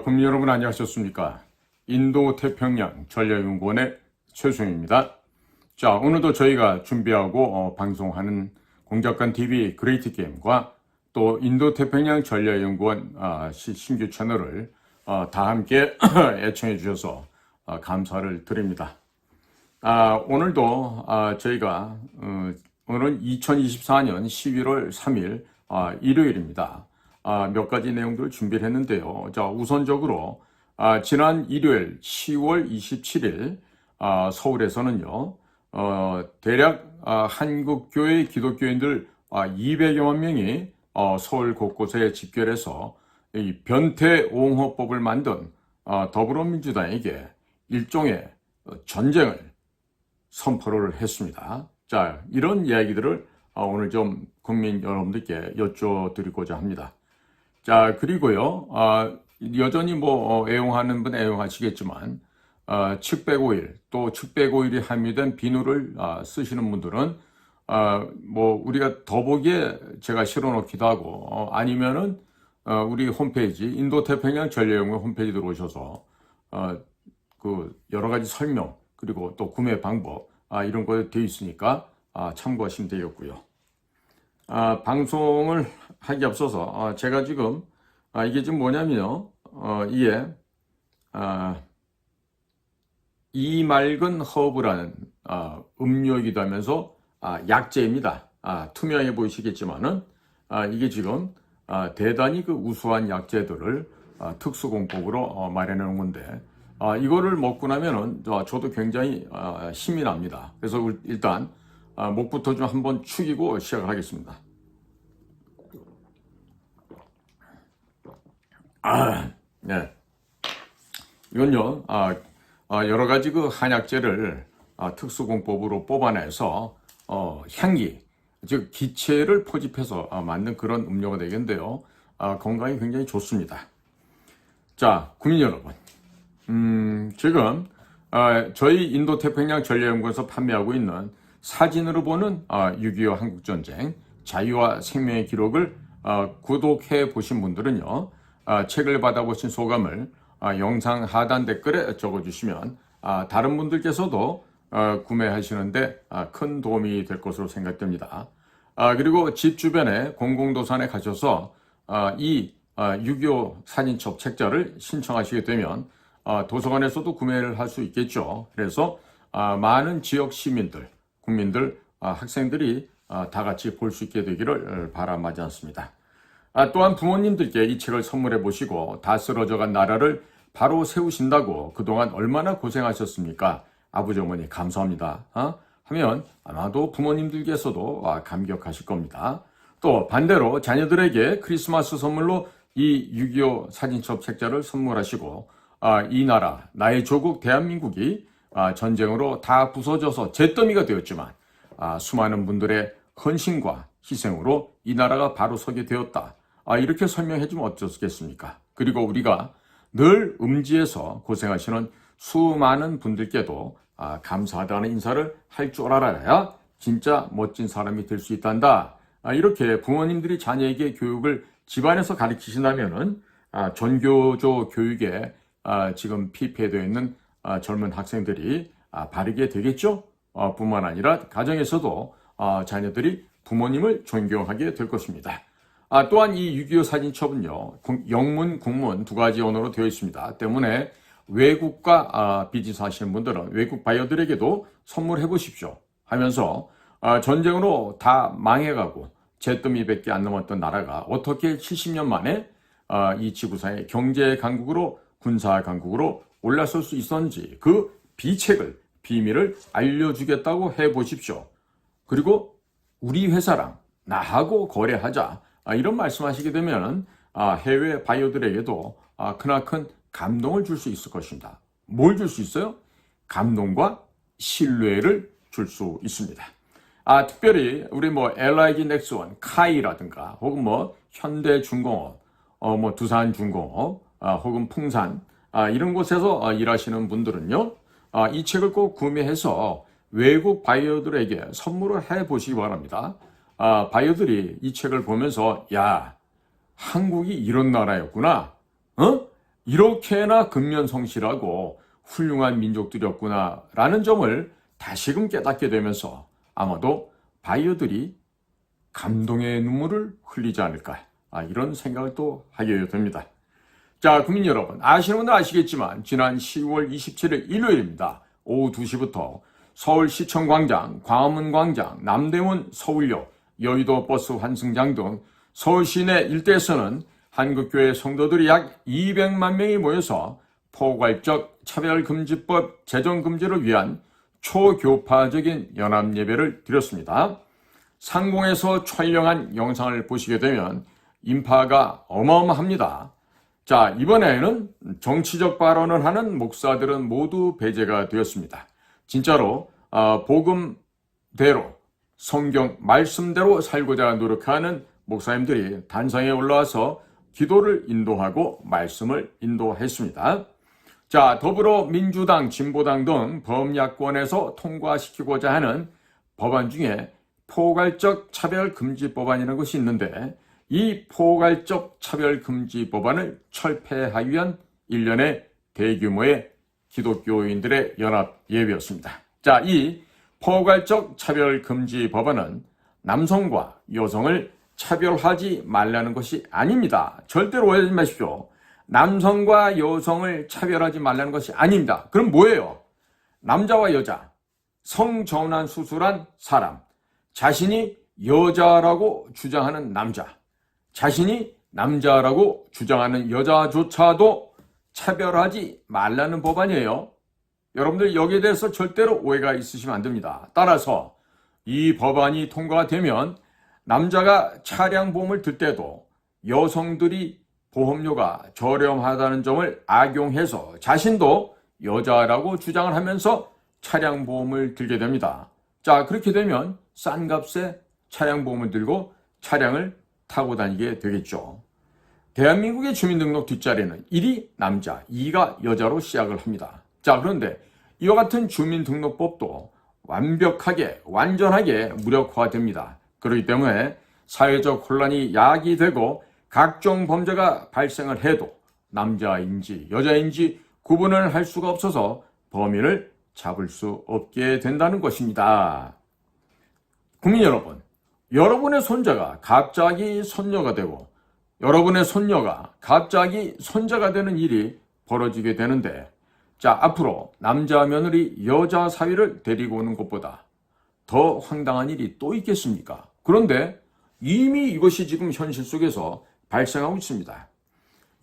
국민 여러분 안녕하셨습니까? 인도 태평양 전략연구원의 최수영입니다. 자, 오늘도 저희가 준비하고 방송하는 공작관 TV 그레이트 게임과 또 인도 태평양 전략연구원 신규 채널을 다 함께 애청해 주셔서 감사를 드립니다. 오늘도 저희가 오늘은 2024년 11월 3일 일요일입니다. 몇 가지 내용들을 준비를 했는데요. 자, 우선적으로 지난 일요일 10월 27일 서울에서는요, 대략 한국교회 기독교인들 200여만 명이 서울 곳곳에 집결해서 이 변태옹호법을 만든 더불어민주당에게 일종의 전쟁을 선포를 했습니다. 자, 이런 이야기들을 오늘 좀 국민 여러분들께 여쭤드리고자 합니다. 자, 그리고요, 여전히 애용하는 분 애용하시겠지만, 측백오일, 또 측백오일이 함유된 비누를 쓰시는 분들은, 우리가 더보기에 제가 실어놓기도 하고, 아니면은, 우리 홈페이지, 인도태평양 전략연구원 홈페이지 들어오셔서, 여러 가지 설명, 그리고 또 구매 방법, 이런 거 되어 있으니까, 참고하시면 되겠고요. 방송을 하기 앞서서 제가 지금 이게 지금 뭐냐면요, 이게 이맑은 허브라는 음료이기도 하면서 약재입니다. 투명해 보이시겠지만은 이게 지금 대단히 우수한 약재들을 특수공법으로 마련해 놓은 건데 이거를 먹고 나면은 저도 굉장히 힘이 납니다. 그래서 일단 목부터 좀 한번 축이고 시작을 하겠습니다. 네. 이건요, 여러 가지 한약재를 특수공법으로 뽑아내서 향기, 즉 기체를 포집해서 만든 그런 음료가 되겠는데요. 건강에 굉장히 좋습니다. 자, 국민 여러분, 지금 저희 인도태평양 전략연구원에서 판매하고 있는 사진으로 보는 6.25 한국전쟁 자유와 생명의 기록을 구독해 보신 분들은요, 책을 받아보신 소감을 영상 하단 댓글에 적어주시면 다른 분들께서도 구매하시는데 큰 도움이 될 것으로 생각됩니다. 그리고 집 주변에 공공도서관에 가셔서 이 6.25 사진첩 책자를 신청하시게 되면 도서관에서도 구매를 할 수 있겠죠. 그래서 많은 지역 시민들, 국민들, 학생들이 다 같이 볼 수 있게 되기를 바람하지 않습니다. 또한 부모님들께 이 책을 선물해 보시고 다 쓰러져간 나라를 바로 세우신다고 그동안 얼마나 고생하셨습니까? 아버지 어머니 감사합니다. 하면 아마도 부모님들께서도 감격하실 겁니다. 또 반대로 자녀들에게 크리스마스 선물로 이 6.25 사진첩 책자를 선물하시고 이 나라, 나의 조국 대한민국이 전쟁으로 다 부서져서 잿더미가 되었지만 수많은 분들의 헌신과 희생으로 이 나라가 바로 서게 되었다. 이렇게 설명해주면 어떻겠습니까? 그리고 우리가 늘 음지에서 고생하시는 수많은 분들께도 감사하다는 인사를 할 줄 알아야 진짜 멋진 사람이 될 수 있단다. 이렇게 부모님들이 자녀에게 교육을 집안에서 가르치신다면은 전교조 교육에 지금 피폐되어 있는 젊은 학생들이 바르게 되겠죠? 뿐만 아니라 가정에서도 자녀들이 부모님을 존경하게 될 것입니다. 또한 이 6.25 사진첩은요, 영문, 국문 두 가지 언어로 되어 있습니다. 때문에 외국과 비즈니스 하시는 분들은 외국 바이어들에게도 선물해 보십시오 하면서 전쟁으로 다 망해가고 잿더미밖에 안 남았던 나라가 어떻게 70년 만에 이 지구상의 경제 강국으로 군사 강국으로 올라설 수 있었는지 그 비밀을 알려주겠다고 해보십시오. 그리고 우리 회사랑 나하고 거래하자 이런 말씀하시게 되면 해외 바이오들에게도 크나큰 감동을 줄 수 있을 것입니다. 뭘 줄 수 있어요? 감동과 신뢰를 줄 수 있습니다. 특별히 우리 LIG 넥스원, 카이라든가 혹은 현대중공업, 두산중공업, 혹은 풍산 이런 곳에서 일하시는 분들은요, 이 책을 꼭 구매해서 외국 바이어들에게 선물을 해 보시기 바랍니다. 바이어들이 이 책을 보면서 야, 한국이 이런 나라였구나. 이렇게나 근면성실하고 훌륭한 민족들이었구나라는 점을 다시금 깨닫게 되면서 아마도 바이어들이 감동의 눈물을 흘리지 않을까, 이런 생각을 또 하게 됩니다. 자, 국민 여러분, 아시는 분들 아시겠지만 지난 10월 27일 일요일입니다. 오후 2시부터 서울시청광장, 광화문광장, 남대문, 서울역, 여의도 버스 환승장 등 서울 시내 일대에서는 한국교회 성도들이 약 200만 명이 모여서 포괄적 차별금지법 제정금지를 위한 초교파적인 연합예배를 드렸습니다. 상공에서 촬영한 영상을 보시게 되면 인파가 어마어마합니다. 자, 이번에는 정치적 발언을 하는 목사들은 모두 배제가 되었습니다. 진짜로 복음대로, 성경 말씀대로 살고자 노력하는 목사님들이 단상에 올라와서 기도를 인도하고 말씀을 인도했습니다. 자, 더불어민주당, 진보당 등 범야권에서 통과시키고자 하는 법안 중에 포괄적 차별금지 법안이라는 것이 있는데, 이 포괄적 차별금지 법안을 철폐하기 위한 일련의 대규모의 기독교인들의 연합 예배였습니다. 자, 이 포괄적 차별금지 법안은 남성과 여성을 차별하지 말라는 것이 아닙니다. 절대로 오해하지 마십시오. 남성과 여성을 차별하지 말라는 것이 아닙니다. 그럼 뭐예요? 남자와 여자, 성전환 수술한 사람, 자신이 여자라고 주장하는 남자, 자신이 남자라고 주장하는 여자조차도 차별하지 말라는 법안이에요. 여러분들 여기에 대해서 절대로 오해가 있으시면 안 됩니다. 따라서 이 법안이 통과되면 남자가 차량 보험을 들 때도 여성들이 보험료가 저렴하다는 점을 악용해서 자신도 여자라고 주장을 하면서 차량 보험을 들게 됩니다. 자, 그렇게 되면 싼 값에 차량 보험을 들고 차량을 타고 다니게 되겠죠. 대한민국의 주민등록 뒷자리는 1이 남자, 2가 여자로 시작을 합니다. 자, 그런데 이와 같은 주민등록법도 완벽하게, 완전하게 무력화됩니다. 그렇기 때문에 사회적 혼란이 야기되고 각종 범죄가 발생을 해도 남자인지 여자인지 구분을 할 수가 없어서 범인을 잡을 수 없게 된다는 것입니다. 국민 여러분, 여러분의 손자가 갑자기 손녀가 되고 여러분의 손녀가 갑자기 손자가 되는 일이 벌어지게 되는데, 자, 앞으로 남자 며느리 여자 사위를 데리고 오는 것보다 더 황당한 일이 또 있겠습니까? 그런데 이미 이것이 지금 현실 속에서 발생하고 있습니다.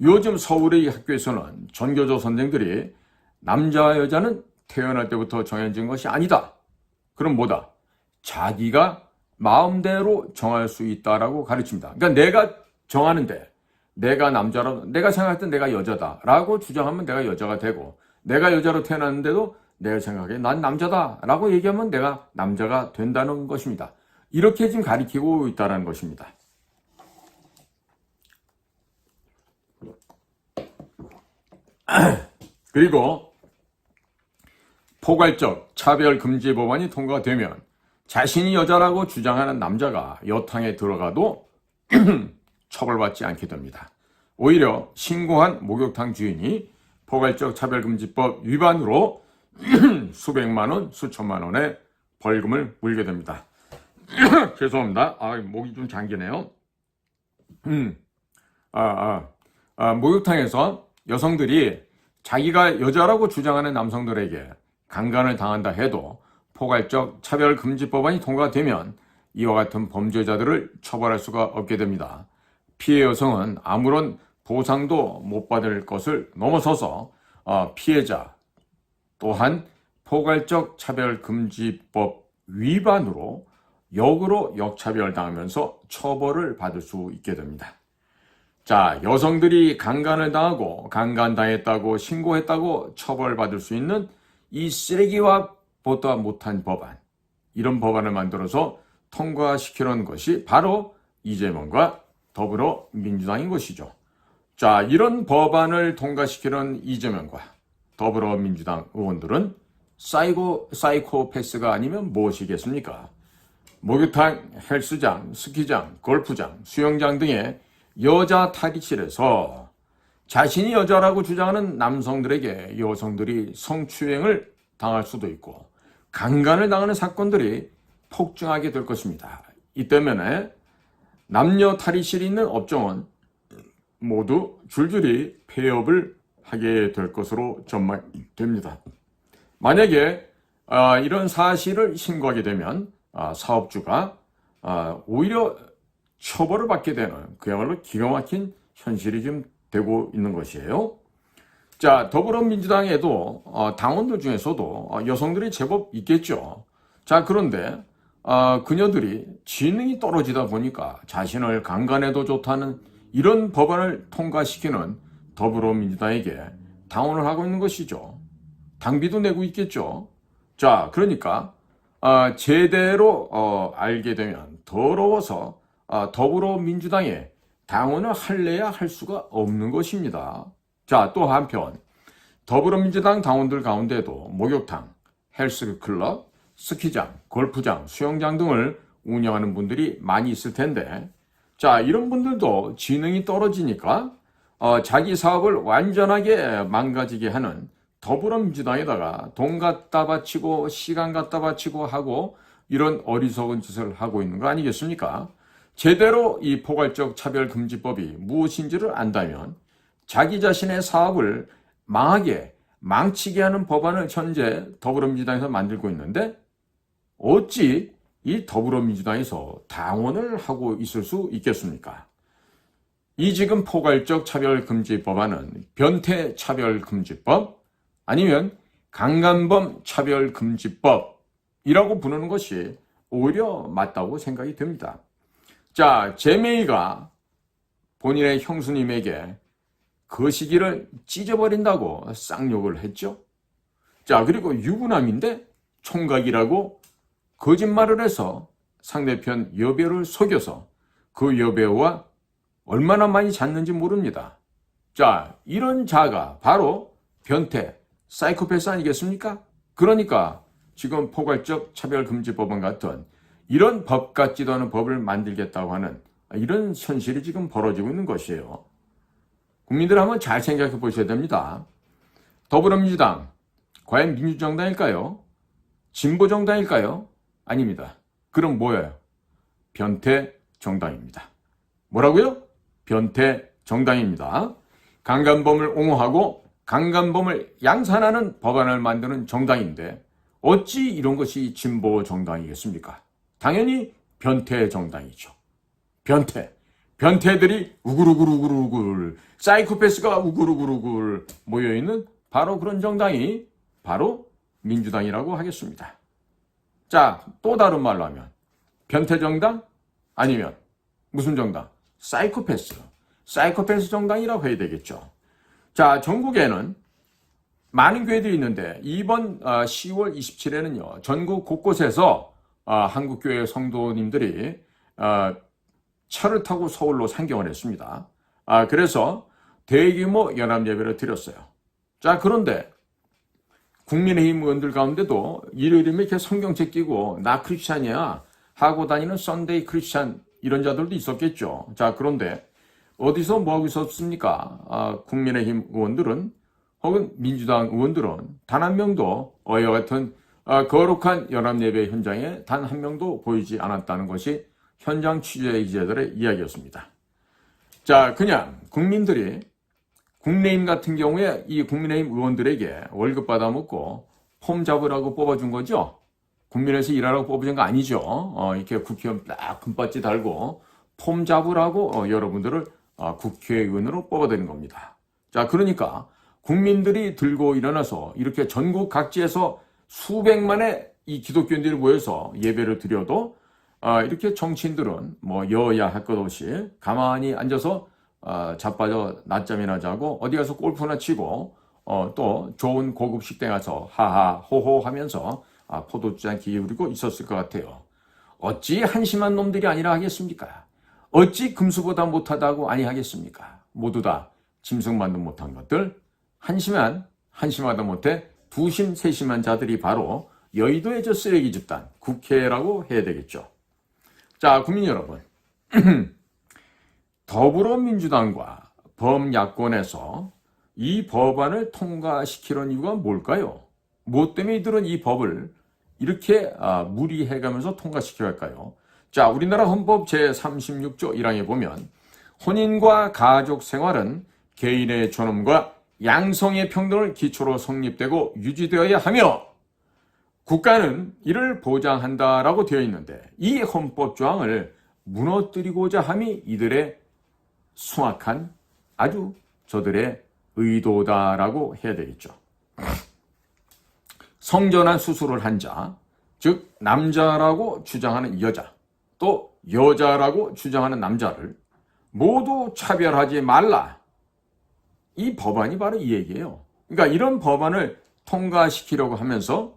요즘 서울의 학교에서는 전교조 선생들이 남자와 여자는 태어날 때부터 정해진 것이 아니다. 그럼 뭐다? 자기가 마음대로 정할 수 있다라고 가르칩니다. 그러니까 내가 정하는데 내가 남자라도, 내가 생각할 때 내가 여자다라고 주장하면 내가 여자가 되고, 내가 여자로 태어났는데도 내가 생각해 난 남자다라고 얘기하면 내가 남자가 된다는 것입니다. 이렇게 지금 가리키고 있다는 것입니다. 그리고 포괄적 차별금지 법안이 통과되면 자신이 여자라고 주장하는 남자가 여탕에 들어가도 처벌받지 않게 됩니다. 오히려 신고한 목욕탕 주인이 포괄적 차별금지법 위반으로 수백만 원, 수천만 원의 벌금을 물게 됩니다. 죄송합니다. 목이 좀 잠기네요. 목욕탕에서 여성들이 자기가 여자라고 주장하는 남성들에게 강간을 당한다 해도 포괄적 차별금지법안이 통과되면 이와 같은 범죄자들을 처벌할 수가 없게 됩니다. 피해 여성은 아무런 보상도 못 받을 것을 넘어서서 피해자 또한 포괄적 차별금지법 위반으로 역으로 역차별당하면서 처벌을 받을 수 있게 됩니다. 자, 여성들이 강간을 당하고 강간당했다고 신고했다고 처벌받을 수 있는 이 쓰레기와 보다 못한 법안, 이런 법안을 만들어서 통과시키려는 것이 바로 이재명과 더불어민주당인 것이죠. 자, 이런 법안을 통과시키는 이재명과 더불어민주당 의원들은 사이코패스가 아니면 무엇이겠습니까? 목욕탕, 헬스장, 스키장, 골프장, 수영장 등의 여자 탈의실에서 자신이 여자라고 주장하는 남성들에게 여성들이 성추행을 당할 수도 있고 강간을 당하는 사건들이 폭증하게 될 것입니다. 이 때문에 남녀 탈의실이 있는 업종은 모두 줄줄이 폐업을 하게 될 것으로 전망됩니다. 만약에 이런 사실을 신고하게 되면 사업주가 오히려 처벌을 받게 되는 그야말로 기가 막힌 현실이 지금 되고 있는 것이에요. 자, 더불어민주당에도 당원들 중에서도 여성들이 제법 있겠죠. 자, 그런데 그녀들이 지능이 떨어지다 보니까 자신을 강간해도 좋다는 이런 법안을 통과시키는 더불어민주당에게 당원을 하고 있는 것이죠. 당비도 내고 있겠죠. 자, 그러니까 제대로 알게 되면 더러워서 더불어민주당에 당원을 할래야 할 수가 없는 것입니다. 자, 또 한편 더불어민주당 당원들 가운데도 목욕탕, 헬스클럽, 스키장, 골프장, 수영장 등을 운영하는 분들이 많이 있을 텐데, 자, 이런 분들도 지능이 떨어지니까 자기 사업을 완전하게 망가지게 하는 더불어민주당에다가 돈 갖다 바치고 시간 갖다 바치고 하고 이런 어리석은 짓을 하고 있는 거 아니겠습니까? 제대로 이 포괄적 차별금지법이 무엇인지를 안다면 자기 자신의 사업을 망치게 하는 법안을 현재 더불어민주당에서 만들고 있는데 어찌 이 더불어민주당에서 당원을 하고 있을 수 있겠습니까? 이 지금 포괄적 차별금지 법안은 변태차별금지법 아니면 강간범 차별금지법이라고 부르는 것이 오히려 맞다고 생각이 듭니다. 자, 제메이가 본인의 형수님에게 거시기를 찢어버린다고 쌍욕을 했죠. 자, 그리고 유부남인데 총각이라고 거짓말을 해서 상대편 여배우를 속여서 그 여배우와 얼마나 많이 잤는지 모릅니다. 자, 이런 자가 바로 변태, 사이코패스 아니겠습니까? 그러니까 지금 포괄적 차별금지법안 같은 이런 법 같지도 않은 법을 만들겠다고 하는 이런 현실이 지금 벌어지고 있는 것이에요. 국민들 한번 잘 생각해 보셔야 됩니다. 더불어민주당, 과연 민주정당일까요? 진보정당일까요? 아닙니다. 그럼 뭐예요? 변태정당입니다. 뭐라고요? 변태정당입니다. 강간범을 옹호하고 강간범을 양산하는 법안을 만드는 정당인데 어찌 이런 것이 진보정당이겠습니까? 당연히 변태정당이죠. 변태들이 우글우글 사이코패스가 우글우글 모여있는 바로 그런 정당이 바로 민주당이라고 하겠습니다. 자, 또 다른 말로 하면 변태정당 아니면 무슨 정당? 사이코패스 정당이라고 해야 되겠죠. 자, 전국에는 많은 교회들이 있는데 이번 10월 27일에는요. 전국 곳곳에서 한국교회 성도님들이 차를 타고 서울로 상경을 했습니다. 그래서 대규모 연합예배를 드렸어요. 자, 그런데 국민의힘 의원들 가운데도 일요일이면 이렇게 성경책 끼고 나 크리스찬이야 하고 다니는 썬데이 크리스찬 이런 자들도 있었겠죠. 자, 그런데 어디서 뭐하고 있었습니까? 국민의힘 의원들은 혹은 민주당 의원들은 단 한 명도 어이와 같은 거룩한 연합예배 현장에 단 한 명도 보이지 않았다는 것이 현장 취재 기자들의 이야기였습니다. 자, 그냥 국민들이 국민의힘 같은 경우에 이 국민의힘 의원들에게 월급 받아먹고 폼 잡으라고 뽑아준 거죠. 국민에서 일하라고 뽑아준 거 아니죠. 이렇게 국회의원 딱 금바지 달고 폼 잡으라고 여러분들을 국회의원으로 뽑아드린 겁니다. 자, 그러니까 국민들이 들고 일어나서 이렇게 전국 각지에서 수백만의 이 기독교인들이 모여서 예배를 드려도 이렇게 정치인들은 뭐 여야 할 것 없이 가만히 앉아서 자빠져 낮잠이나 자고 어디 가서 골프나 치고 또 좋은 고급 식당에 가서 하하 호호 하면서 포도주잔 기울이고 있었을 것 같아요. 어찌 한심한 놈들이 아니라 하겠습니까? 어찌 금수보다 못하다고 아니하겠습니까? 모두 다 짐승만도 못한 것들, 한심하다 못해 두심 세심한 자들이 바로 여의도의 저 쓰레기 집단 국회라고 해야 되겠죠. 자, 국민 여러분, 더불어민주당과 범야권에서 이 법안을 통과시키는 이유가 뭘까요? 무엇 때문에 이들은 이 법을 이렇게 무리해가면서 통과시켜갈까요? 자, 우리나라 헌법 제36조 1항에 보면 혼인과 가족 생활은 개인의 존엄과 양성의 평등을 기초로 성립되고 유지되어야 하며 국가는 이를 보장한다라고 되어 있는데 이 헌법 조항을 무너뜨리고자 함이 이들의 숭악한 아주 저들의 의도다라고 해야 되겠죠. 성전환 수술을 한 자, 즉 남자라고 주장하는 여자, 또 여자라고 주장하는 남자를 모두 차별하지 말라. 이 법안이 바로 이 얘기예요. 그러니까 이런 법안을 통과시키려고 하면서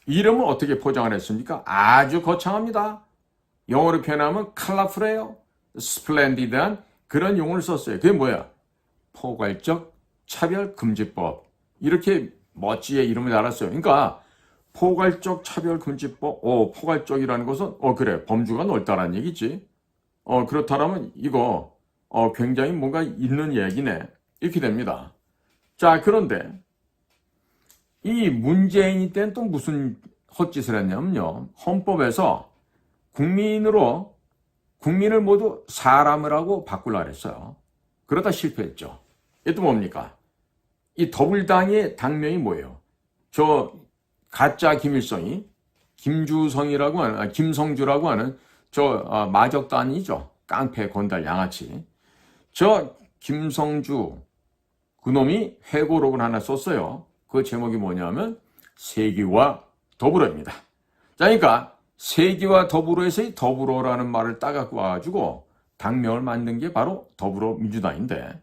이름을 어떻게 포장을 했습니까? 아주 거창합니다. 영어로 표현하면 컬러풀해요. 스플렌디드한 그런 용어를 썼어요. 그게 뭐야? 포괄적 차별금지법. 이렇게 멋지게 이름을 달았어요. 그러니까 포괄적 차별금지법. 포괄적이라는 것은 그래, 범주가 넓다라는 얘기지. 그렇다면 이거 굉장히 뭔가 있는 얘기네. 이렇게 됩니다. 자, 그런데 이 문재인이 때는 또 무슨 헛짓을 했냐면요. 헌법에서 국민을 모두 사람을 하고 바꾸려고 했어요. 그러다 실패했죠. 이게 또 뭡니까? 이 더불당의 당명이 뭐예요? 저 가짜 김일성이 김주성이라고 하는, 김성주라고 하는 저 마적단이죠. 깡패, 건달, 양아치. 저 김성주 그놈이 회고록을 하나 썼어요. 그 제목이 뭐냐면 세기와 더불어입니다. 자, 그러니까 세기와 더불어에서의 더불어라는 말을 따갖고 와가지고 당명을 만든 게 바로 더불어민주당인데,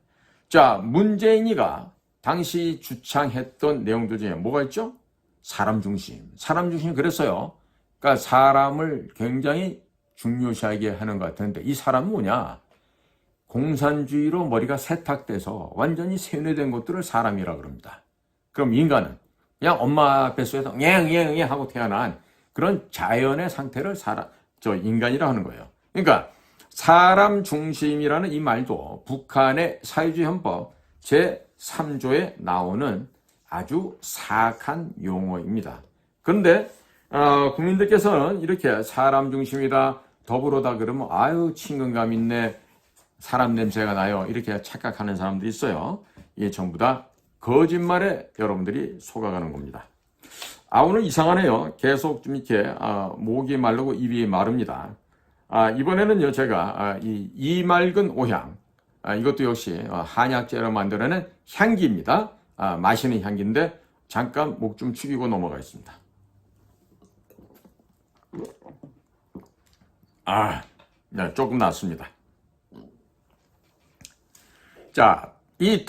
자, 문재인이가 당시 주창했던 내용들 중에 뭐가 있죠? 사람 중심. 사람 중심이 그랬어요. 그러니까 사람을 굉장히 중요시하게 하는 것 같은데 이 사람은 뭐냐? 공산주의로 머리가 세탁돼서 완전히 세뇌된 것들을 사람이라고 그럽니다. 그럼 인간은 그냥 엄마 뱃속에서 냥냥냥 하고 태어난 그런 자연의 상태를 인간이라 하는 거예요. 그러니까 사람 중심이라는 이 말도 북한의 사회주의 헌법 제3조에 나오는 아주 사악한 용어입니다. 그런데 국민들께서는 이렇게 사람 중심이다, 더불어다 그러면 아유 친근감 있네, 사람 냄새가 나요, 이렇게 착각하는 사람들이 있어요. 이게 전부 다 거짓말에 여러분들이 속아가는 겁니다. 오늘 이상하네요. 계속 좀 이렇게 목이 마르고 입이 마릅니다. 이번에는요 제가 이 맑은 오향, 이것도 역시 한약재로 만들어낸 향기입니다. 마시는 향기인데 잠깐 목 좀 축이고 넘어가겠습니다. 네, 조금 낫습니다. 자, 이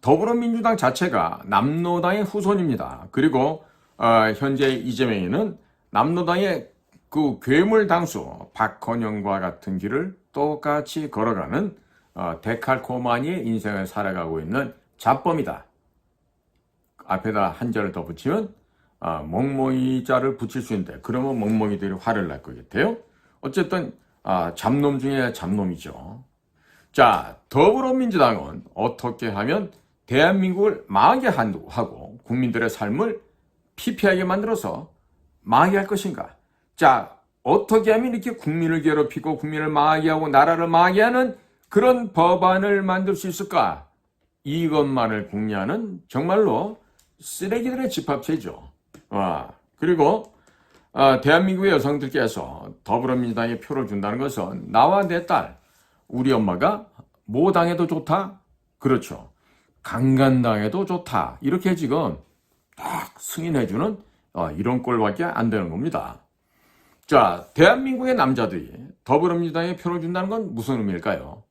더불어민주당 자체가 남로당의 후손입니다. 그리고 현재 이재명이는 남로당의 그 괴물 당수 박헌영과 같은 길을 똑같이 걸어가는 데칼코마니의 인생을 살아가고 있는 잡범이다. 앞에다 한자를 더 붙이면 멍멍이자를 붙일 수 있는데 그러면 멍멍이들이 화를 낼 것 같아요. 어쨌든 잡놈 중에 잡놈이죠. 자, 더불어민주당은 어떻게 하면 대한민국을 망하게 하고 국민들의 삶을 피폐하게 만들어서 망하게 할 것인가? 자, 어떻게 하면 이렇게 국민을 괴롭히고 국민을 망하게 하고 나라를 망하게 하는 그런 법안을 만들 수 있을까? 이것만을 궁리하는 정말로 쓰레기들의 집합체죠. 그리고 대한민국의 여성들께서 더불어민주당에 표를 준다는 것은 나와 내 딸, 우리 엄마가 뭐 당해도 좋다? 그렇죠. 강간당해도 좋다. 이렇게 지금 딱 승인해주는 이런 꼴밖에 안 되는 겁니다. 자, 대한민국의 남자들이 더불어민주당에 표를 준다는 건 무슨 의미일까요?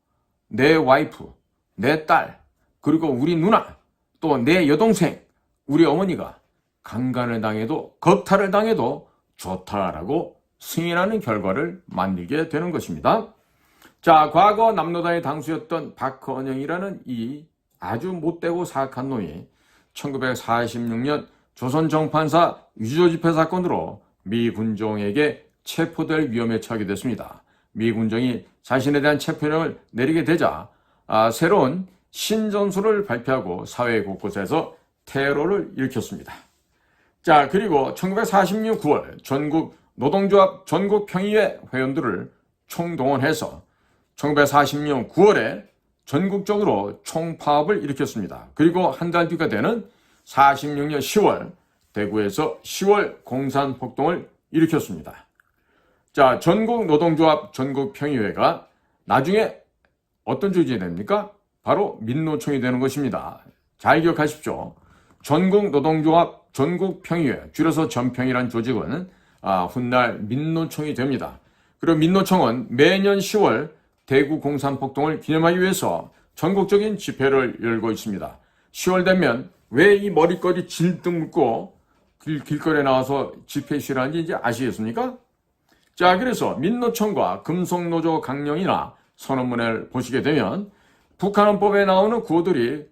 내 와이프, 내 딸, 그리고 우리 누나, 또 내 여동생, 우리 어머니가 강간을 당해도 겁탈을 당해도 좋다라고 승인하는 결과를 만들게 되는 것입니다. 자, 과거 남로당의 당수였던 박헌영이라는 이 아주 못되고 사악한 놈이 1946년 조선정판사 유조집회 사건으로 미 군종에게 체포될 위험에 처하게 됐습니다. 미 군종이 자신에 대한 체포령을 내리게 되자 새로운 신전술을 발표하고 사회 곳곳에서 테러를 일으켰습니다. 자, 그리고 1946년 9월 전국 노동조합 전국평의회 회원들을 총동원해서 1946년 9월에 전국적으로 총파업을 일으켰습니다. 그리고 한 달 뒤가 되는 46년 10월 대구에서 10월 공산폭동을 일으켰습니다. 자, 전국 노동조합 전국평의회가 나중에 어떤 조직이 됩니까? 바로 민노총이 되는 것입니다. 잘 기억하십시오. 전국 노동조합 전국평의회, 줄여서 전평이란 조직은 훗날 민노총이 됩니다. 그리고 민노총은 매년 10월 대구 공산폭동을 기념하기 위해서 전국적인 집회를 열고 있습니다. 10월 되면 왜 이 머리까지 질등 묶고 길거리에 나와서 집회 시위를 하는지 이제 아시겠습니까? 자, 그래서 민노총과 금속노조 강령이나 선언문을 보시게 되면 북한헌법에 나오는 구호들이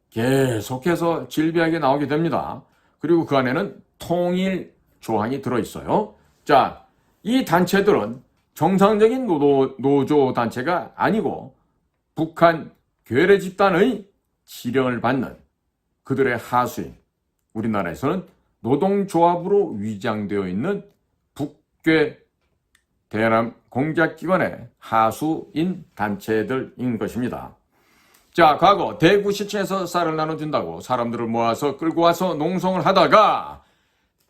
계속해서 질비하게 나오게 됩니다. 그리고 그 안에는 통일 조항이 들어있어요. 자, 이 단체들은 정상적인 노조 단체가 아니고 북한 괴뢰 집단의 지령을 받는 그들의 하수인, 우리나라에서는 노동조합으로 위장되어 있는 북괴 대남 공작기관의 하수인 단체들인 것입니다. 자, 과거 대구시청에서 쌀을 나눠준다고 사람들을 모아서 끌고 와서 농성을 하다가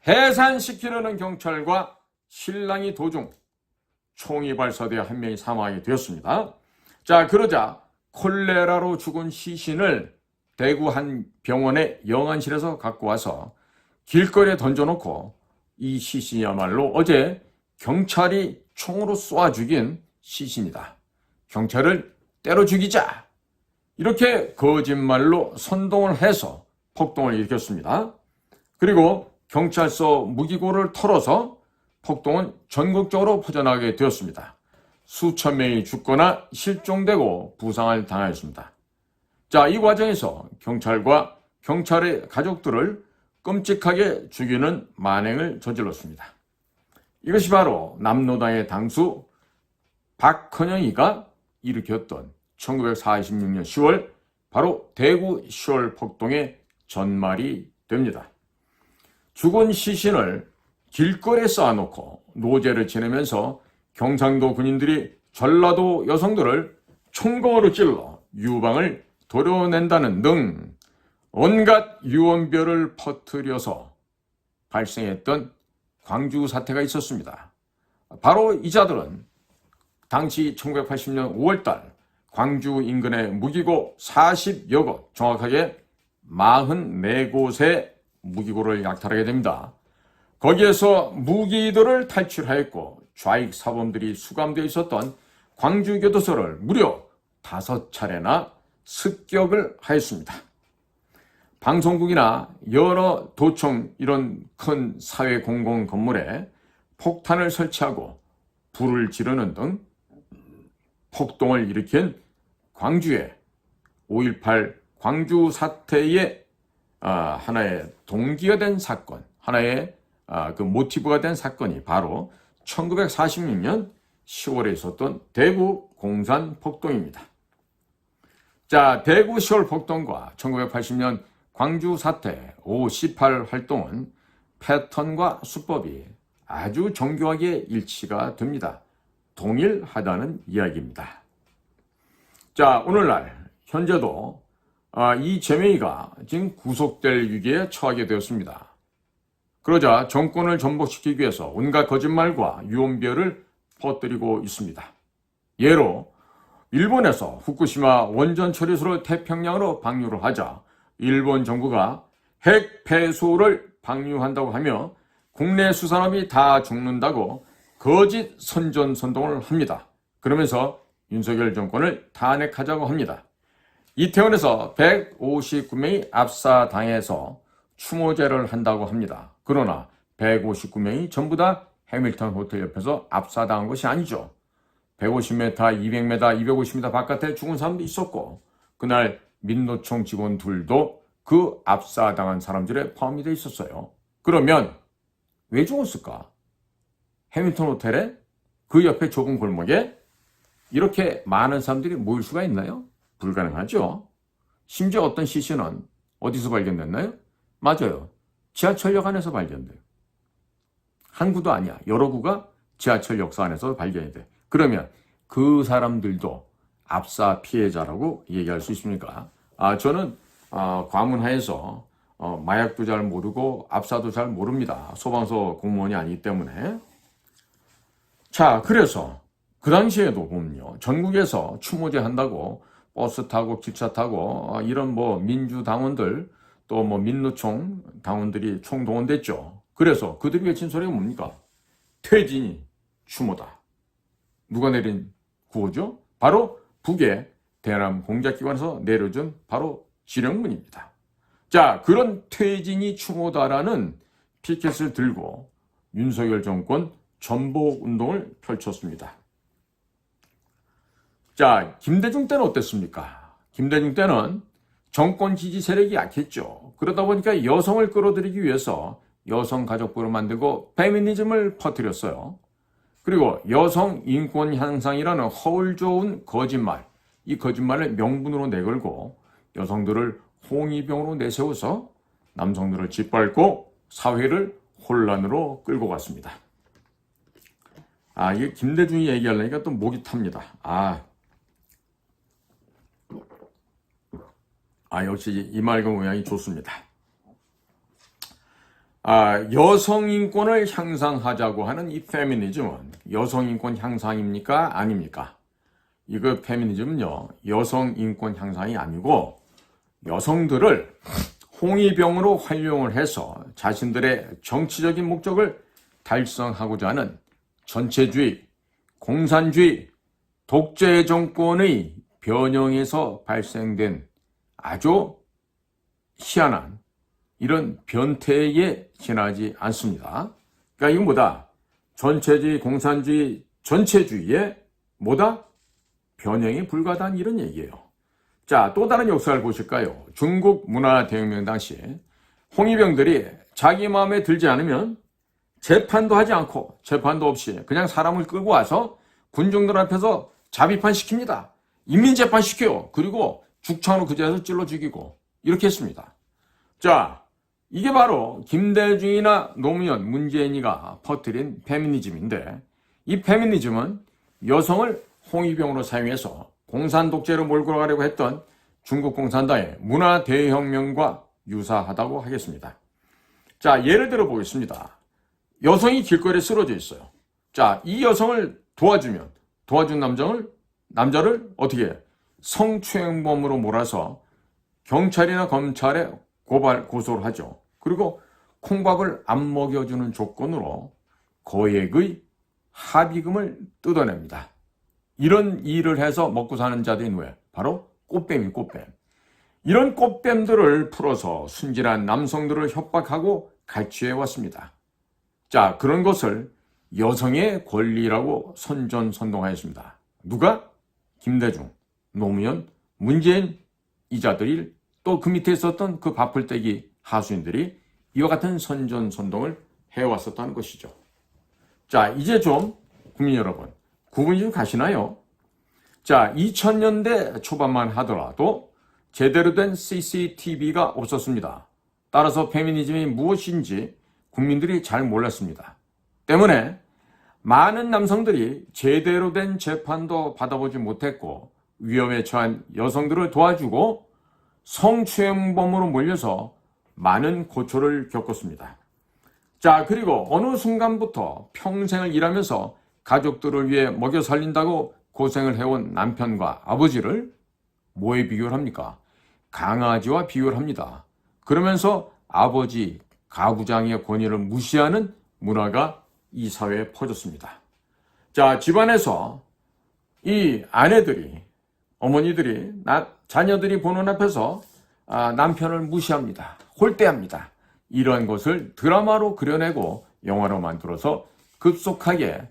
해산시키려는 경찰과 신랑이 도중 총이 발사되어 한 명이 사망하게 되었습니다. 자, 그러자 콜레라로 죽은 시신을 대구 한 병원의 영안실에서 갖고 와서 길거리에 던져놓고 이 시신이야말로 어제 경찰이 총으로 쏘아 죽인 시신이다. 경찰을 때려 죽이자. 이렇게 거짓말로 선동을 해서 폭동을 일으켰습니다. 그리고 경찰서 무기고를 털어서 폭동은 전국적으로 퍼져나가게 되었습니다. 수천 명이 죽거나 실종되고 부상을 당하였습니다. 자, 이 과정에서 경찰과 경찰의 가족들을 끔찍하게 죽이는 만행을 저질렀습니다. 이것이 바로 남노당의 당수 박헌영이가 일으켰던 1946년 10월 바로 대구 10월 폭동의 전말이 됩니다. 죽은 시신을 길거리에 쌓아놓고 노제를 지내면서 경상도 군인들이 전라도 여성들을 총검으로 찔러 유방을 도려낸다는 등 온갖 유언별을 퍼뜨려서 발생했던 광주 사태가 있었습니다. 바로 이 자들은 당시 1980년 5월달 광주 인근의 무기고 40여 곳, 정확하게 44곳의 무기고를 약탈하게 됩니다. 거기에서 무기들을 탈출하였고 좌익 사범들이 수감되어 있었던 광주교도소를 무려 5차례나 습격을 하였습니다. 방송국이나 여러 도청 이런 큰 사회 공공 건물에 폭탄을 설치하고 불을 지르는 등 폭동을 일으킨 광주의 5.18 광주 사태의 하나의 동기가 된 사건, 하나의 그 모티브가 된 사건이 바로 1946년 10월에 있었던 대구 공산 폭동입니다. 자, 대구 10월 폭동과 1980년 광주 사태 5.18 활동은 패턴과 수법이 아주 정교하게 일치가 됩니다. 동일하다는 이야기입니다. 자, 오늘날 현재도 이재명이가 지금 구속될 위기에 처하게 되었습니다. 그러자 정권을 전복시키기 위해서 온갖 거짓말과 유언비어를 퍼뜨리고 있습니다. 예로 일본에서 후쿠시마 원전 처리소를 태평양으로 방류를 하자 일본 정부가 핵 폐수를 방류한다고 하며 국내 수산업이 다 죽는다고 거짓 선전선동을 합니다. 그러면서 윤석열 정권을 탄핵하자고 합니다. 이태원에서 159명이 압사당해서 추모제를 한다고 합니다. 그러나 159명이 전부 다 해밀턴 호텔 옆에서 압사당한 것이 아니죠. 150m, 200m, 250m 바깥에 죽은 사람도 있었고 그날 민노총 직원들도 그 압사당한 사람들에 포함이 되어 있었어요. 그러면 왜 죽었을까? 해밀턴 호텔에 그 옆에 좁은 골목에 이렇게 많은 사람들이 모일 수가 있나요? 불가능하죠. 심지어 어떤 시신은 어디서 발견됐나요? 맞아요. 지하철역 안에서 발견돼요. 한 구도 아니야. 여러 구가 지하철 역사 안에서 발견이 돼. 그러면 그 사람들도 압사 피해자라고 얘기할 수 있습니까? 저는 과문하에서 마약도 잘 모르고 압사도 잘 모릅니다. 소방서 공무원이 아니기 때문에. 자, 그래서 그 당시에도 보면요. 전국에서 추모제 한다고 버스 타고 기차 타고 이런 뭐 민주당원들 또 뭐 민노총 당원들이 총동원됐죠. 그래서 그들이 외친 소리가 뭡니까? 퇴진이 추모다. 누가 내린 구호죠? 바로 북의 대남 공작기관에서 내려준 바로 지령문입니다. 자, 그런 퇴진이 추모다라는 피켓을 들고 윤석열 정권 전복 운동을 펼쳤습니다. 자, 김대중 때는 어땠습니까? 김대중 때는 정권 지지 세력이 약했죠. 그러다 보니까 여성을 끌어들이기 위해서 여성가족부를 만들고 페미니즘을 퍼뜨렸어요. 그리고 여성 인권 향상이라는 허울 좋은 거짓말, 이 거짓말을 명분으로 내걸고 여성들을 홍위병으로 내세워서 남성들을 짓밟고 사회를 혼란으로 끌고 갔습니다. 이게 김대중이 얘기하려니까 또 목이 탑니다. 역시 이 맑은 모양이 좋습니다. 여성 인권을 향상하자고 하는 이 페미니즘은 여성 인권 향상입니까? 아닙니까? 이거 페미니즘은요, 여성 인권 향상이 아니고 여성들을 홍위병으로 활용을 해서 자신들의 정치적인 목적을 달성하고자 하는 전체주의, 공산주의, 독재 정권의 변형에서 발생된 아주 희한한 이런 변태에 지나지 않습니다. 그러니까 이건 뭐다? 전체주의, 공산주의, 전체주의의 뭐다? 변형에 불과하다는 이런 얘기예요. 자, 또 다른 역사를 보실까요? 중국 문화대혁명 당시 홍위병들이 자기 마음에 들지 않으면 재판도 하지 않고 재판도 없이 그냥 사람을 끌고 와서 군중들 앞에서 자비판 시킵니다. 인민재판 시켜요. 그리고 죽창으로 그 자리에서 찔러 죽이고 이렇게 했습니다. 자, 이게 바로 김대중이나 노무현, 문재인이가 퍼뜨린 페미니즘인데 이 페미니즘은 여성을 홍위병으로 사용해서 공산 독재로 몰고 가려고 했던 중국 공산당의 문화 대혁명과 유사하다고 하겠습니다. 자, 예를 들어 보겠습니다. 여성이 길거리에 쓰러져 있어요. 자, 이 여성을 도와준 남자를 어떻게 해? 성추행범으로 몰아서 경찰이나 검찰에 고소를 하죠. 그리고 콩밥을 안 먹여주는 조건으로 거액의 합의금을 뜯어냅니다. 이런 일을 해서 먹고 사는 자들이 누구예요? 바로 꽃뱀이 꽃뱀. 이런 꽃뱀들을 풀어서 순진한 남성들을 협박하고 갈취해 왔습니다. 자, 그런 것을 여성의 권리라고 선전선동하였습니다. 누가? 김대중, 노무현, 문재인 이자들이 또 그 밑에 있었던 그 바풀떼기 하수인들이 이와 같은 선전선동을 해왔었다는 것이죠. 자, 이제 좀 국민 여러분, 구분이 좀 가시나요? 자, 2000년대 초반만 하더라도 제대로 된 CCTV가 없었습니다. 따라서 페미니즘이 무엇인지 국민들이 잘 몰랐습니다. 때문에 많은 남성들이 제대로 된 재판도 받아보지 못했고 위험에 처한 여성들을 도와주고 성추행범으로 몰려서 많은 고초를 겪었습니다. 자, 그리고 어느 순간부터 평생을 일하면서 가족들을 위해 먹여 살린다고 고생을 해온 남편과 아버지를 뭐에 비교를 합니까? 강아지와 비교를 합니다. 그러면서 아버지, 가부장의 권위를 무시하는 문화가 이 사회에 퍼졌습니다. 자, 집안에서 이 아내들이, 어머니들이 자녀들이 보는 앞에서 남편을 무시합니다. 홀대합니다. 이러한 것을 드라마로 그려내고 영화로 만들어서 급속하게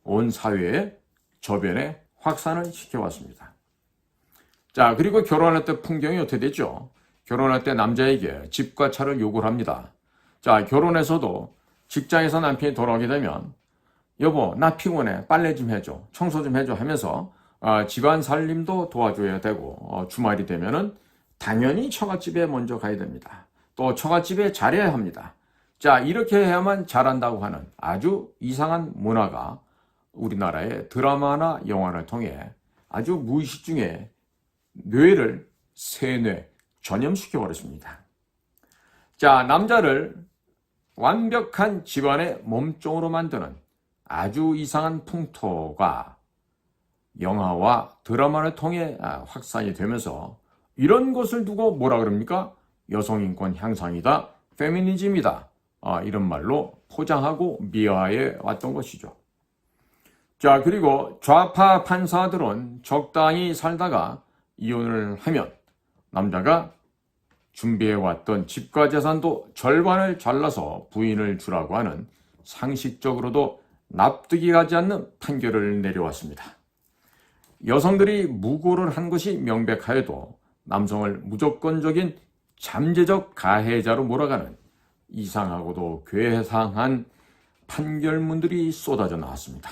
온 사회에 저변에 확산을 시켜왔습니다. 자, 그리고 결혼할 때 풍경이 어떻게 되죠? 결혼할 때 남자에게 집과 차를 요구를 합니다. 자, 결혼해서도 직장에서 남편이 돌아오게 되면 여보, 나 피곤해. 빨래 좀 해줘. 청소 좀 해줘 하면서 집안 살림도 도와줘야 되고 주말이 되면은 당연히 처갓집에 먼저 가야 됩니다. 또 처갓집에 잘해야 합니다. 자, 이렇게 해야만 잘한다고 하는 아주 이상한 문화가 우리나라의 드라마나 영화를 통해 아주 무의식 중에 뇌를 세뇌, 전염시켜 버렸습니다. 자, 남자를 완벽한 집안의 몸종으로 만드는 아주 이상한 풍토가 영화와 드라마를 통해 확산이 되면서 이런 것을 두고 뭐라 그럽니까? 여성인권 향상이다, 페미니즘이다, 이런 말로 포장하고 미화해 왔던 것이죠. 자, 그리고 좌파 판사들은 적당히 살다가 이혼을 하면 남자가 준비해왔던 집과 재산도 절반을 잘라서 부인을 주라고 하는 상식적으로도 납득이 가지 않는 판결을 내려왔습니다. 여성들이 무고를 한 것이 명백하여도 남성을 무조건적인 잠재적 가해자로 몰아가는 이상하고도 괴상한 판결문들이 쏟아져 나왔습니다.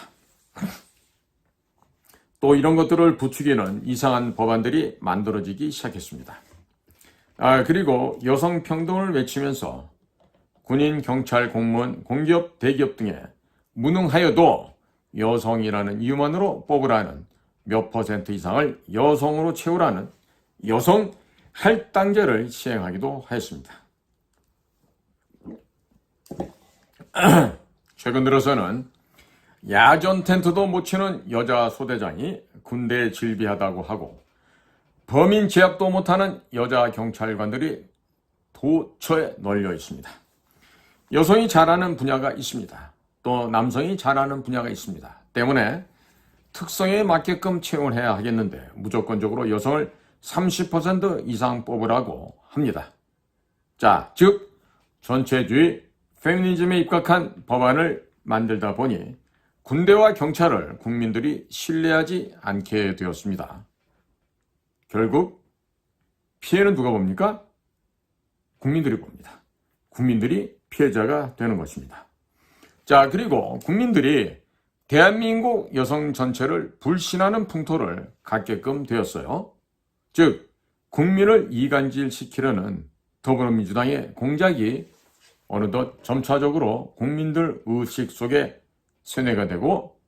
또 이런 것들을 부추기는 이상한 법안들이 만들어지기 시작했습니다. 그리고 여성 평등을 외치면서 군인, 경찰, 공무원, 공기업, 대기업 등에 무능하여도 여성이라는 이유만으로 뽑으라는 몇 퍼센트 이상을 여성으로 채우라는 여성 할당제를 시행하기도 하였습니다. 최근 들어서는 야전 텐트도 못 치는 여자 소대장이 군대에 질비하다고 하고 범인 제압도 못하는 여자 경찰관들이 도처에 널려 있습니다. 여성이 잘하는 분야가 있습니다. 또 남성이 잘하는 분야가 있습니다. 때문에 특성에 맞게끔 채용을 해야 하겠는데 무조건적으로 여성을 30% 이상 뽑으라고 합니다. 자, 즉 전체주의 페미니즘에 입각한 법안을 만들다 보니 군대와 경찰을 국민들이 신뢰하지 않게 되었습니다. 결국 피해는 누가 봅니까? 국민들이 봅니다. 국민들이 피해자가 되는 것입니다. 자, 그리고 국민들이 대한민국 여성 전체를 불신하는 풍토를 갖게끔 되었어요. 즉, 국민을 이간질시키려는 더불어민주당의 공작이 어느덧 점차적으로 국민들 의식 속에 세뇌가 되고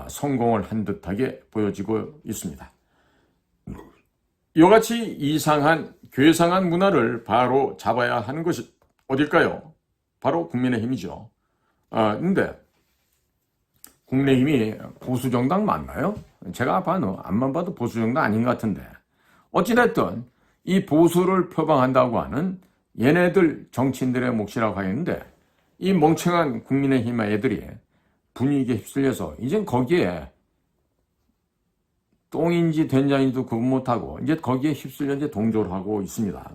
성공을 한 듯하게 보여지고 있습니다. 이같이 이상한 괴상한 문화를 바로 잡아야 하는 것이 어딜까요? 바로 국민의힘이죠. 근데 국민의힘이 보수정당 맞나요? 제가 앞만 봐도 보수정당 아닌 것 같은데 어찌됐든 이 보수를 표방한다고 하는 얘네들 정치인들의 몫이라고 하겠는데 이 멍청한 국민의힘 애들이 분위기에 휩쓸려서 이젠 거기에 똥인지 된장인지도 구분 못하고 이제 거기에 휩쓸려 이제 동조를 하고 있습니다.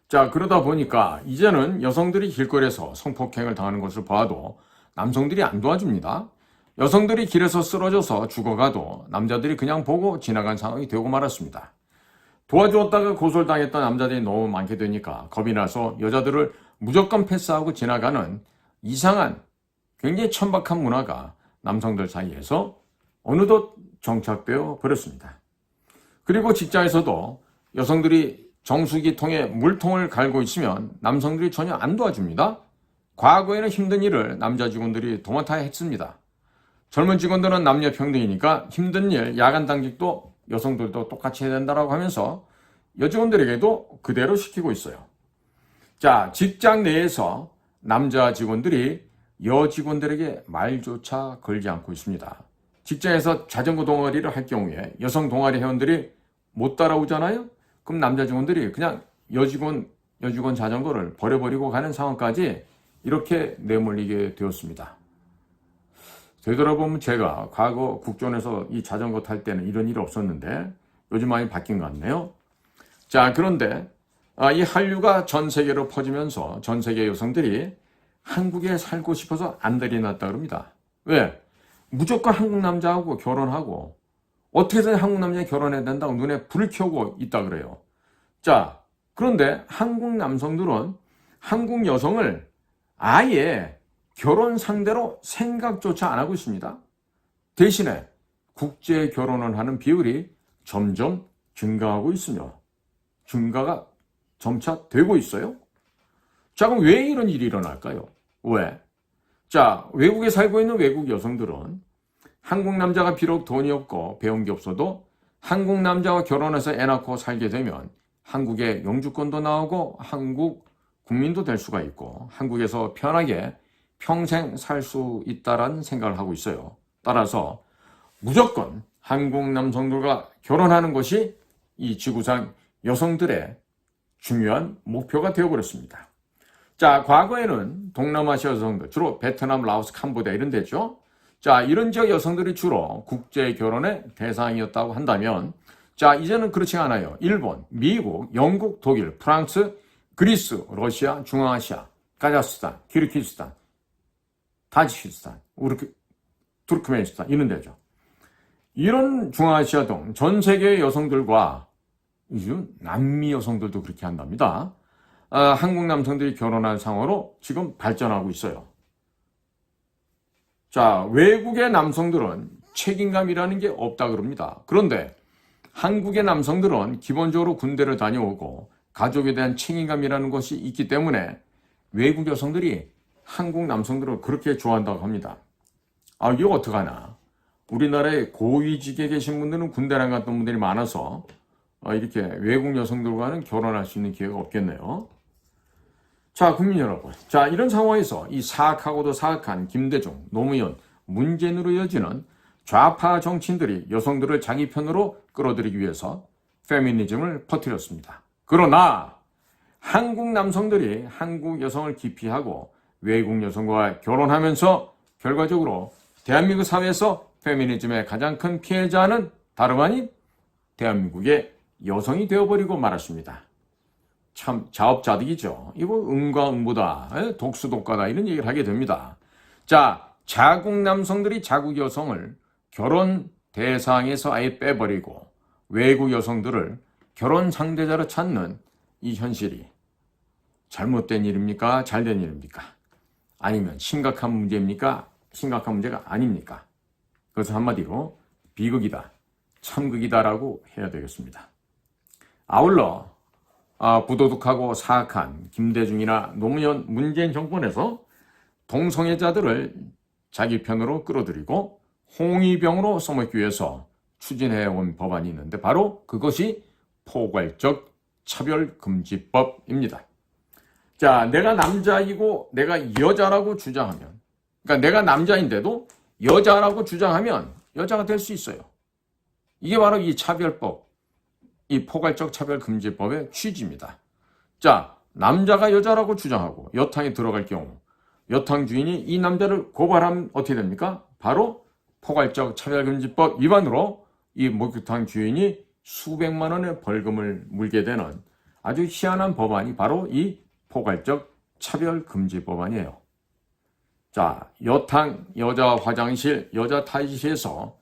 자, 그러다 보니까 이제는 여성들이 길거리에서 성폭행을 당하는 것을 봐도 남성들이 안 도와줍니다. 여성들이 길에서 쓰러져서 죽어가도 남자들이 그냥 보고 지나간 상황이 되고 말았습니다. 도와주었다가 고소를 당했던 남자들이 너무 많게 되니까 겁이 나서 여자들을 무조건 패스하고 지나가는 이상한 굉장히 천박한 문화가 남성들 사이에서 어느덧 정착되어 버렸습니다. 그리고 직장에서도 여성들이 정수기통에 물통을 갈고 있으면 남성들이 전혀 안 도와줍니다. 과거에는 힘든 일을 남자 직원들이 도맡아 했습니다. 젊은 직원들은 남녀 평등이니까 힘든 일, 야간 당직도 여성들도 똑같이 해야 된다고 하면서 여직원들에게도 그대로 시키고 있어요. 자, 직장 내에서 남자 직원들이 여직원들에게 말조차 걸지 않고 있습니다. 직장에서 자전거 동아리를 할 경우에 여성 동아리 회원들이 못 따라오잖아요? 그럼 남자 직원들이 그냥 여직원 자전거를 버려버리고 가는 상황까지 이렇게 내몰리게 되었습니다. 되돌아보면 제가 과거 국존에서 이 자전거 탈 때는 이런 일이 없었는데 요즘 많이 바뀐 것 같네요. 자, 그런데 이 한류가 전 세계로 퍼지면서 전 세계 여성들이 한국에 살고 싶어서 안달이 났다 그럽니다. 왜? 무조건 한국 남자하고 결혼하고 어떻게든 한국 남자에 결혼해야 된다고 눈에 불을 켜고 있다 그래요. 자, 그런데 한국 남성들은 한국 여성을 아예 결혼 상대로 생각조차 안 하고 있습니다. 대신에 국제 결혼을 하는 비율이 점점 증가하고 있으며 증가가 점차 되고 있어요. 자, 그럼 왜 이런 일이 일어날까요? 왜? 자, 외국에 살고 있는 외국 여성들은 한국 남자가 비록 돈이 없고 배운 게 없어도 한국 남자와 결혼해서 애 낳고 살게 되면 한국에 영주권도 나오고 한국 국민도 될 수가 있고 한국에서 편하게 평생 살 수 있다라는 생각을 하고 있어요. 따라서 무조건 한국 남성들과 결혼하는 것이 이 지구상 여성들의 중요한 목표가 되어버렸습니다. 자, 과거에는 동남아시아 여성들, 주로 베트남, 라오스, 캄보디아 이런 데죠. 자, 이런 지역 여성들이 주로 국제 결혼의 대상이었다고 한다면, 자, 이제는 그렇지 않아요. 일본, 미국, 영국, 독일, 프랑스, 그리스, 러시아, 중앙아시아, 카자흐스탄, 키르기스탄, 타지키스탄, 투르크메니스탄 이런 데죠. 이런 중앙아시아 등 전 세계의 여성들과 요즘 남미 여성들도 그렇게 한답니다. 한국 남성들이 결혼한 상황으로 지금 발전하고 있어요. 자, 외국의 남성들은 책임감이라는 게 없다 그럽니다. 그런데 한국의 남성들은 기본적으로 군대를 다녀오고 가족에 대한 책임감이라는 것이 있기 때문에 외국 여성들이 한국 남성들을 그렇게 좋아한다고 합니다. 이거 어떡하나. 우리나라에 고위직에 계신 분들은 군대를 안 갔던 분들이 많아서 이렇게 외국 여성들과는 결혼할 수 있는 기회가 없겠네요. 자, 국민 여러분. 자, 이런 상황에서 이 사악하고도 사악한 김대중, 노무현, 문재인으로 이어지는 좌파 정치인들이 여성들을 자기 편으로 끌어들이기 위해서 페미니즘을 퍼뜨렸습니다. 그러나 한국 남성들이 한국 여성을 기피하고 외국 여성과 결혼하면서 결과적으로 대한민국 사회에서 페미니즘의 가장 큰 피해자는 다름 아닌 대한민국의 여성이 되어버리고 말았습니다. 참 자업자득이죠. 이거 응과 응보다, 독수독가다 이런 얘기를 하게 됩니다. 자, 자국 남성들이 자국 여성을 결혼 대상에서 아예 빼버리고 외국 여성들을 결혼 상대자로 찾는 이 현실이 잘못된 일입니까? 잘된 일입니까? 아니면 심각한 문제입니까? 심각한 문제가 아닙니까? 그래서 한마디로 비극이다, 참극이다라고 해야 되겠습니다. 아울러 부도덕하고 사악한 김대중이나 노무현, 문재인 정권에서 동성애자들을 자기 편으로 끌어들이고 홍위병으로 써먹기 위해서 추진해온 법안이 있는데 바로 그것이 포괄적 차별금지법입니다. 자, 내가 남자이고 내가 여자라고 주장하면, 그러니까 내가 남자인데도 여자라고 주장하면 여자가 될 수 있어요. 이게 바로 이 차별법, 이 포괄적 차별금지법의 취지입니다. 자, 남자가 여자라고 주장하고 여탕에 들어갈 경우 여탕 주인이 이 남자를 고발하면 어떻게 됩니까? 바로 포괄적 차별금지법 위반으로 이 목욕탕 주인이 수백만 원의 벌금을 물게 되는 아주 희한한 법안이 바로 이 포괄적 차별금지법안이에요. 자, 여탕, 여자 화장실, 여자 탈의실에서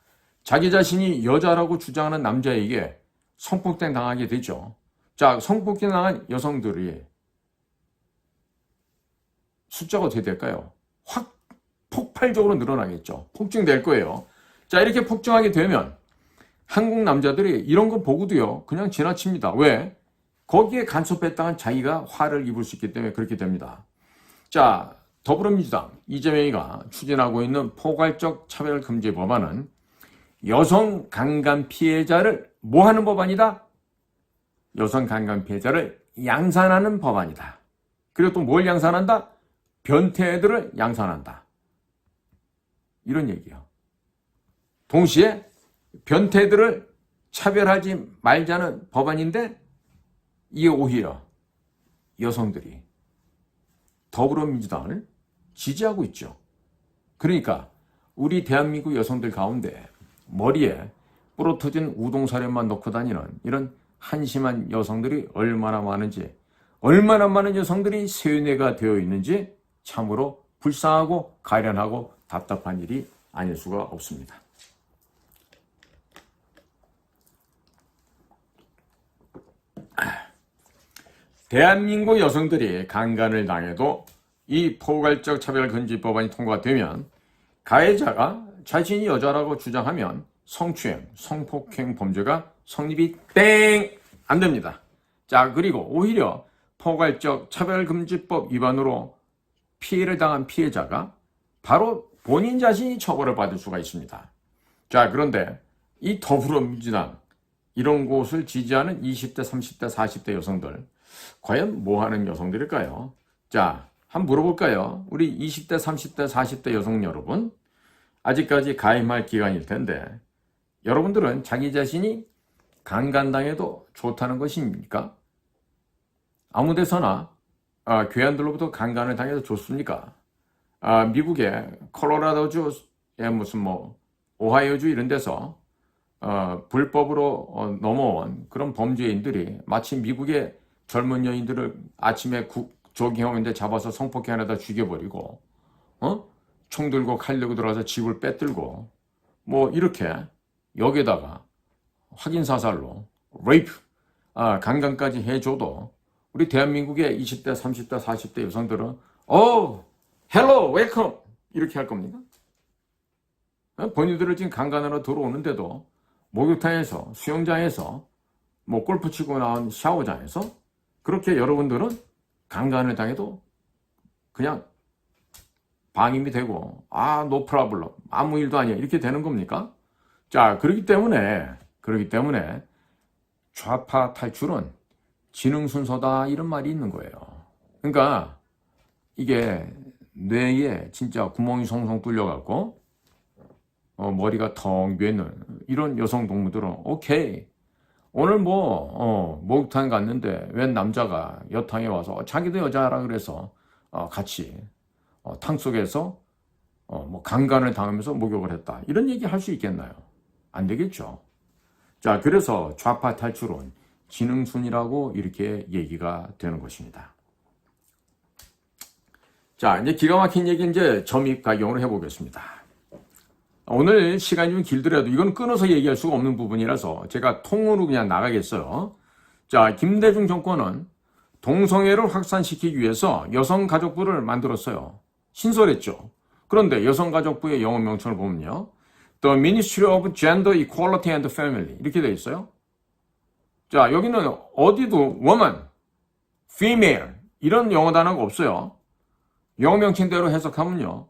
자기 자신이 여자라고 주장하는 남자에게 성폭행 당하게 되죠. 자, 성폭행 당한 여성들이 숫자가 어떻게 될까요? 확 폭발적으로 늘어나겠죠. 폭증될 거예요. 자, 이렇게 폭증하게 되면 한국 남자들이 이런 거 보고도요, 그냥 지나칩니다. 왜? 거기에 간섭했다간 자기가 화를 입을 수 있기 때문에 그렇게 됩니다. 자, 더불어민주당 이재명이가 추진하고 있는 포괄적 차별금지 법안은 여성 강간 피해자를 뭐 하는 법안이다? 여성 강간 피해자를 양산하는 법안이다. 그리고 또 뭘 양산한다? 변태애들을 양산한다. 이런 얘기예요. 동시에 변태들을 차별하지 말자는 법안인데 이게 오히려 여성들이 더불어민주당을 지지하고 있죠. 그러니까 우리 대한민국 여성들 가운데 머리에 부러터진 우동사련만 넣고 다니는 이런 한심한 여성들이 얼마나 많은지, 얼마나 많은 여성들이 세뇌가 되어 있는지 참으로 불쌍하고 가련하고 답답한 일이 아닐 수가 없습니다. 대한민국 여성들이 강간을 당해도 이 포괄적 차별금지법안이 통과되면 가해자가 자신이 여자라고 주장하면 성추행, 성폭행 범죄가 성립이 땡! 안 됩니다. 자, 그리고 오히려 포괄적 차별금지법 위반으로 피해를 당한 피해자가 바로 본인 자신이 처벌을 받을 수가 있습니다. 자, 그런데 이 더불어민주당 이런 곳을 지지하는 20대, 30대, 40대 여성들 과연 뭐 하는 여성들일까요? 자, 한번 물어볼까요? 우리 20대, 30대, 40대 여성 여러분, 아직까지 가임할 기간일 텐데 여러분들은 자기 자신이 강간당해도 좋다는 것입니까? 아무 데서나 괴한들로부터 강간을 당해도 좋습니까? 미국의 콜로라도주의 무슨 뭐 오하이오주 이런 데서 불법으로 넘어온 그런 범죄인들이 마치 미국의 젊은 여인들을 아침에 조깅하는데 잡아서 성폭행하다 죽여버리고 총 들고 칼 들고 들어가서 집을 빼들고 뭐 이렇게 여기에다가 확인사살로 레이프 강간까지 해줘도 우리 대한민국의 20대, 30대, 40대 여성들은 헬로 웰컴 이렇게 할 겁니까? 본인들을 지금 강간하러 들어오는데도 목욕탕에서 수영장에서 뭐 골프 치고 나온 샤워장에서 그렇게 여러분들은 강간을 당해도 그냥 방임이 되고 no problem 아무 일도 아니야 이렇게 되는 겁니까? 자, 그렇기 때문에 좌파 탈출은 지능 순서다 이런 말이 있는 거예요. 그러니까 이게 뇌에 진짜 구멍이 송송 뚫려갖고 머리가 텅 비어있는 이런 여성 동무들은 오케이 오늘 목욕탕 갔는데 웬 남자가 여탕에 와서 자기도 여자라 그래서 같이 탕 속에서 뭐 강간을 당하면서 목욕을 했다 이런 얘기 할 수 있겠나요? 안 되겠죠. 자, 그래서 좌파 탈출은 지능순이라고 이렇게 얘기가 되는 것입니다. 자, 이제 기가 막힌 얘기 이제 점입가경으로 해보겠습니다. 오늘 시간이 좀 길더라도 이건 끊어서 얘기할 수가 없는 부분이라서 제가 통으로 그냥 나가겠어요. 자, 김대중 정권은 동성애를 확산시키기 위해서 여성가족부를 만들었어요. 신설했죠. 그런데 여성가족부의 영어 명称을 보면요. The Ministry of Gender Equality and Family 이렇게 되어 있어요. 자, 여기는 어디도 woman, female 이런 영어 단어가 없어요. 영어 명칭대로 해석하면요.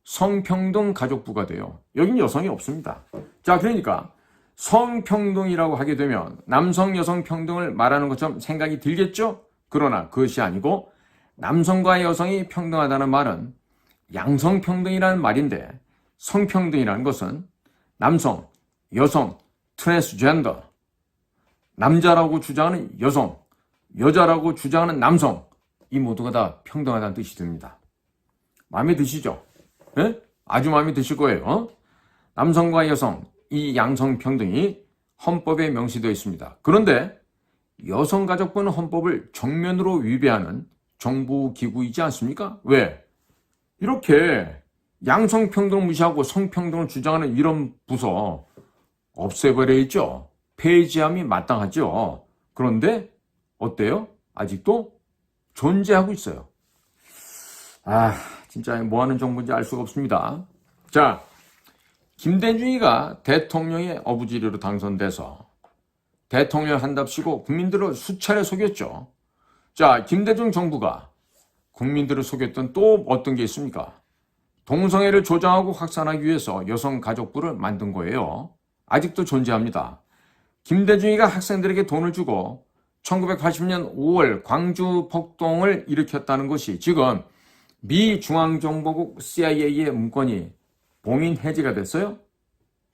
성평등 가족부가 돼요. 여긴 여성이 없습니다. 자, 그러니까 성평등이라고 하게 되면 남성 여성 평등을 말하는 것처럼 생각이 들겠죠? 그러나 그것이 아니고 남성과 여성이 평등하다는 말은 양성평등이라는 말인데 성평등이라는 것은 남성, 여성, 트랜스젠더, 남자라고 주장하는 여성, 여자라고 주장하는 남성 이 모두가 다 평등하다는 뜻이 듭니다. 마음에 드시죠? 네? 아주 마음에 드실 거예요. 남성과 여성 이 양성평등이 헌법에 명시되어 있습니다. 그런데 여성가족부는 헌법을 정면으로 위배하는 정부기구이지 않습니까? 왜? 이렇게 양성평등을 무시하고 성평등을 주장하는 이런 부서 없애버려 있죠. 폐지함이 마땅하죠. 그런데 어때요? 아직도 존재하고 있어요. 진짜 뭐하는 정부인지 알 수가 없습니다. 자, 김대중이가 대통령의 어부지리로 당선돼서 대통령 한답시고 국민들을 수차례 속였죠. 자, 김대중 정부가 국민들을 속였던 또 어떤 게 있습니까? 동성애를 조장하고 확산하기 위해서 여성가족부를 만든 거예요. 아직도 존재합니다. 김대중이가 학생들에게 돈을 주고 1980년 5월 광주 폭동을 일으켰다는 것이 지금 미 중앙정보국 CIA의 문건이 봉인 해제가 됐어요.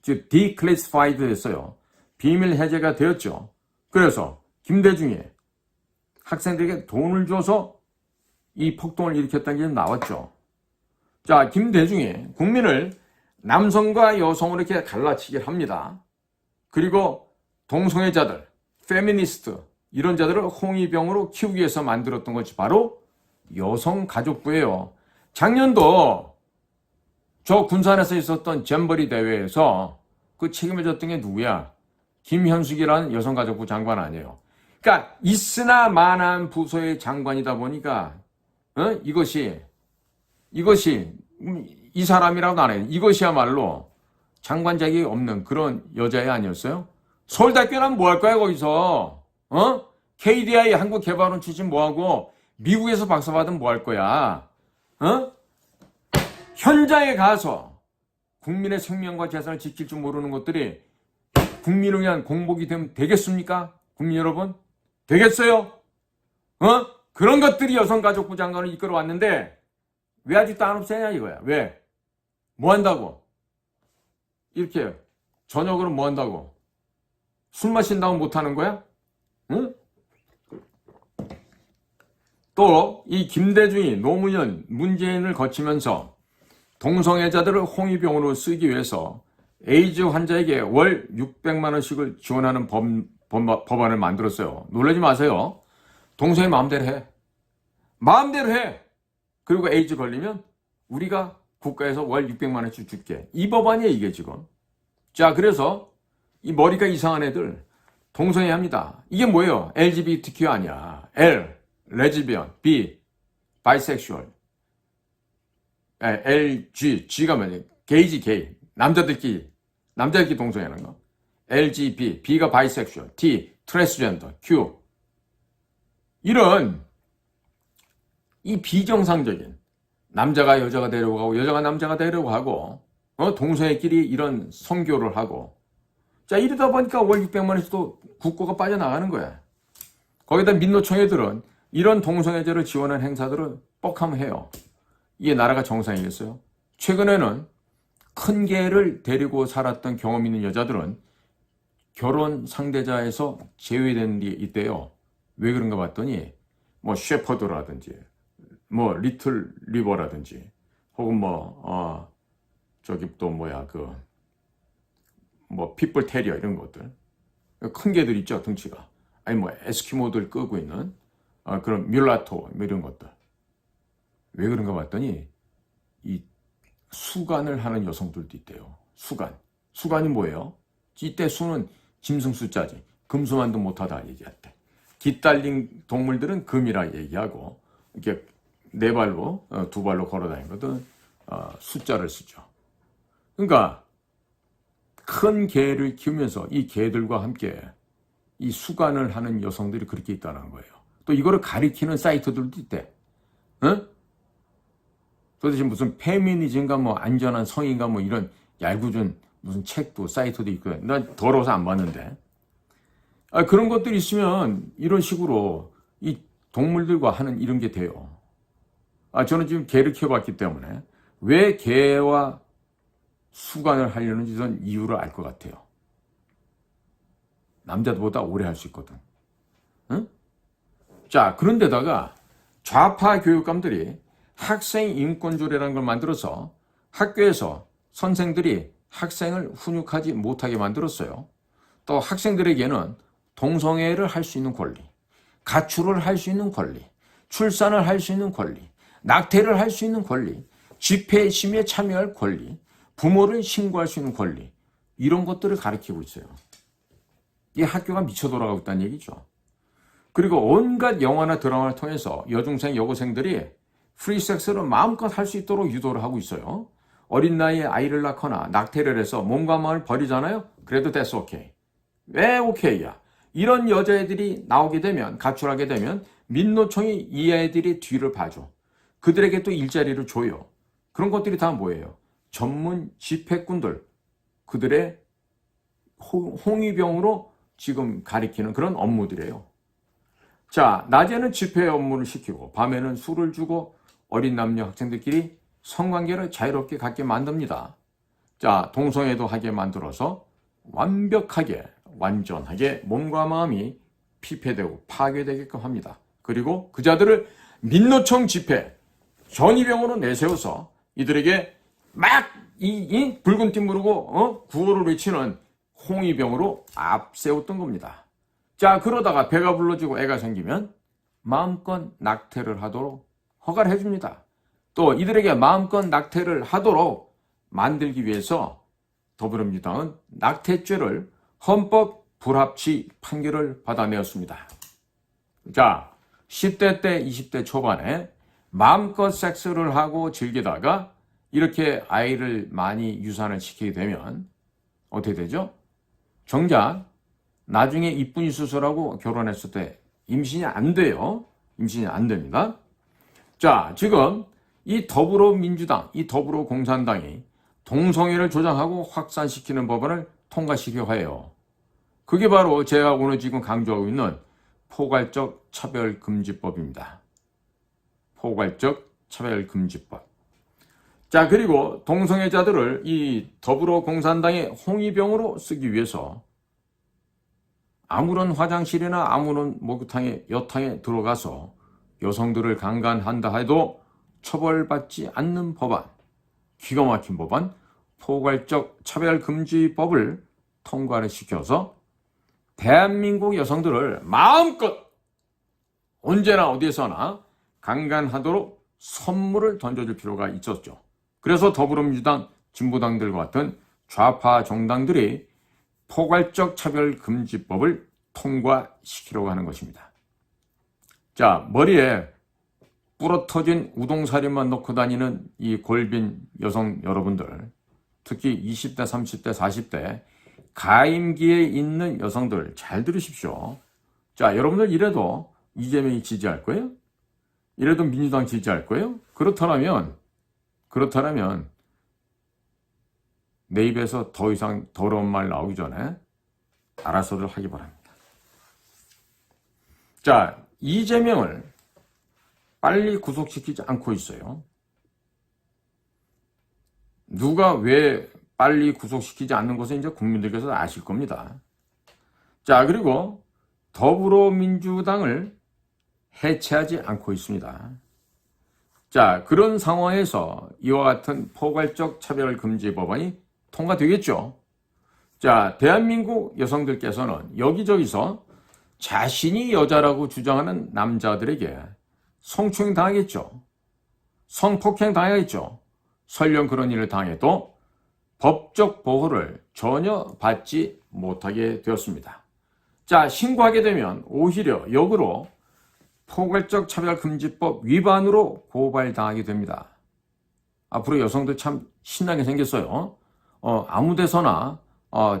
즉 declassified 됐어요. 비밀 해제가 되었죠. 그래서 김대중이 학생들에게 돈을 줘서 이 폭동을 일으켰다는 게 나왔죠. 자, 김대중이 국민을 남성과 여성으로 이렇게 갈라치기를 합니다. 그리고 동성애자들, 페미니스트 이런 자들을 홍위병으로 키우기 위해서 만들었던 것이 바로 여성가족부예요. 작년도 저 군산에서 있었던 잼버리 대회에서 그 책임을 졌던 게 누구야? 김현숙이라는 여성가족부 장관 아니에요. 그러니까 있으나 마나한 부서의 장관이다 보니까 이것이 이 사람이라고도 안 해요. 이것이야말로 장관 자격이 없는 그런 여자애 아니었어요? 서울대학교 나면 뭐 할 거야 거기서? KDI 한국개발원 출신 뭐하고 미국에서 박사 받으면 뭐 할 거야? 현장에 가서 국민의 생명과 재산을 지킬 줄 모르는 것들이 국민을 위한 공복이 되면 되겠습니까? 국민 여러분? 되겠어요? 그런 것들이 여성가족부 장관을 이끌어 왔는데 왜 아직도 안 없애냐 이거야. 왜? 뭐 한다고? 이렇게 저녁으로 뭐 한다고? 술 마신다고 못 하는 거야? 응? 또 이 김대중이 노무현, 문재인을 거치면서 동성애자들을 홍위병으로 쓰기 위해서 에이즈 환자에게 월 600만 원씩을 지원하는 법안을 만들었어요. 놀라지 마세요. 동성애 마음대로 해. 마음대로 해. 그리고 에이즈 걸리면 우리가 국가에서 월 600만 원씩 줄게. 이 법안이에요, 이게 지금. 자, 그래서 이 머리가 이상한 애들 동성애 합니다. 이게 뭐예요? LGBTQ 아니야. L, 레즈비언, B, 바이섹슈얼. LG, G가 뭐냐? 게이지, 게이. 남자들끼리 동성애하는 거. LGB, B가 바이섹슈얼, T, 트랜스젠더, Q. 이런 이 비정상적인 남자가 여자가 되려고 하고 여자가 남자가 되려고 하고 동성애끼리 이런 성교를 하고 자 이러다 보니까 월 600만 원에서 또 국고가 빠져나가는 거야. 거기다 민노총애들은 이런 동성애자를 지원하는 행사들을 뻑하면 해요. 이게 나라가 정상이겠어요? 최근에는 큰 개를 데리고 살았던 경험 있는 여자들은 결혼 상대자에서 제외된 게 있대요. 왜 그런가 봤더니 뭐 셰퍼드라든지 뭐 리틀 리버라든지 혹은 저기 또 뭐야 뭐 핏불 테리어 이런 것들 큰 개들 있죠 등치가 아니 뭐 에스키모들 끄고 있는 그런 뮬라토 이런 것들 왜 그런가 봤더니 이 수간을 하는 여성들도 있대요. 수간이 뭐예요? 이때 수는 짐승 숫자지 금수만도 못하다 얘기했대. 깃달린 동물들은 금이라 얘기하고 이렇게 네 발로 두 발로 걸어다니는 것은 숫자를 쓰죠. 그러니까 큰 개를 키우면서 이 개들과 함께 이 수간을 하는 여성들이 그렇게 있다는 거예요. 또 이거를 가리키는 사이트들도 있대. 도대체 무슨 페미니즘과 뭐 안전한 성인가 뭐 이런 얄궂은 무슨 책도 사이트도 있고 난 더러워서 안 봤는데 그런 것들이 있으면 이런 식으로 이 동물들과 하는 이런 게 돼요. 저는 지금 개를 키워봤기 때문에 왜 개와 수간을 하려는지 저는 이유를 알 것 같아요. 남자들보다 오래 할 수 있거든. 응? 자, 그런데다가 좌파 교육감들이 학생 인권조례라는 걸 만들어서 학교에서 선생들이 학생을 훈육하지 못하게 만들었어요. 또 학생들에게는 동성애를 할 수 있는 권리, 가출을 할 수 있는 권리, 출산을 할 수 있는 권리, 낙태를 할 수 있는 권리, 집회 심의에 참여할 권리, 부모를 신고할 수 있는 권리 이런 것들을 가르치고 있어요. 이 학교가 미쳐 돌아가고 있다는 얘기죠. 그리고 온갖 영화나 드라마를 통해서 여중생, 여고생들이 프리섹스를 마음껏 할 수 있도록 유도를 하고 있어요. 어린 나이에 아이를 낳거나 낙태를 해서 몸과 마음을 버리잖아요. 그래도 that's okay. 왜 오케이야? 이런 여자애들이 나오게 되면 가출하게 되면 민노총이 이 애들이 뒤를 봐줘. 그들에게 또 일자리를 줘요. 그런 것들이 다 뭐예요? 전문 집회꾼들 그들의 홍위병으로 지금 가리키는 그런 업무들이에요. 자, 낮에는 집회 업무를 시키고 밤에는 술을 주고 어린 남녀 학생들끼리 성관계를 자유롭게 갖게 만듭니다. 자, 동성애도 하게 만들어서 완벽하게 완전하게 몸과 마음이 피폐되고 파괴되게끔 합니다. 그리고 그 자들을 민노총 집회 전위병으로 내세워서 이들에게 막 이 붉은 띠 무르고 구호를 외치는 홍위병으로 앞세웠던 겁니다. 자, 그러다가 배가 불러지고 애가 생기면 마음껏 낙태를 하도록 허가를 해줍니다. 또 이들에게 마음껏 낙태를 하도록 만들기 위해서 더불어민주당은 낙태죄를 헌법 불합치 판결을 받아내었습니다. 자, 10대 때 20대 초반에 마음껏 섹스를 하고 즐기다가 이렇게 아이를 많이 유산을 시키게 되면 어떻게 되죠? 정작 나중에 이쁜이 수술하고 결혼했을 때 임신이 안 돼요. 임신이 안 됩니다. 자, 지금 이 더불어민주당, 이 더불어공산당이 동성애를 조장하고 확산시키는 법안을 통과시키려 해요. 그게 바로 제가 오늘 지금 강조하고 있는 포괄적 차별금지법입니다. 포괄적 차별금지법. 자, 그리고 동성애자들을 이 더불어공산당의 홍위병으로 쓰기 위해서 아무런 화장실이나 아무런 목욕탕에 여탕에 들어가서 여성들을 강간한다 해도 처벌받지 않는 법안, 기가 막힌 법안, 포괄적 차별금지법을 통과를 시켜서 대한민국 여성들을 마음껏 언제나 어디에서나 강간하도록 선물을 던져줄 필요가 있었죠. 그래서 더불어민주당, 진보당들과 같은 좌파 정당들이 포괄적 차별금지법을 통과시키려고 하는 것입니다. 자, 머리에 부러터진 우동사리만 넣고 다니는 이 골빈 여성 여러분들, 특히 20대, 30대, 40대 가임기에 있는 여성들 잘 들으십시오. 자, 여러분들 이래도 이재명이 지지할 거예요? 이래도 민주당 지지할 거예요? 그렇다면 내 입에서 더 이상 더러운 말 나오기 전에 알아서들 하기 바랍니다. 자, 이재명을 빨리 구속시키지 않고 있어요. 누가 왜 빨리 구속시키지 않는 것은 이제 국민들께서 아실 겁니다. 자, 그리고 더불어민주당을 해체하지 않고 있습니다. 자, 그런 상황에서 이와 같은 포괄적 차별금지 법안이 통과되겠죠. 자, 대한민국 여성들께서는 여기저기서 자신이 여자라고 주장하는 남자들에게 성추행 당하겠죠. 성폭행 당하겠죠. 설령 그런 일을 당해도 법적 보호를 전혀 받지 못하게 되었습니다. 자, 신고하게 되면 오히려 역으로 포괄적 차별금지법 위반으로 고발당하게 됩니다. 앞으로 여성들 참 신나게 생겼어요. 아무 데서나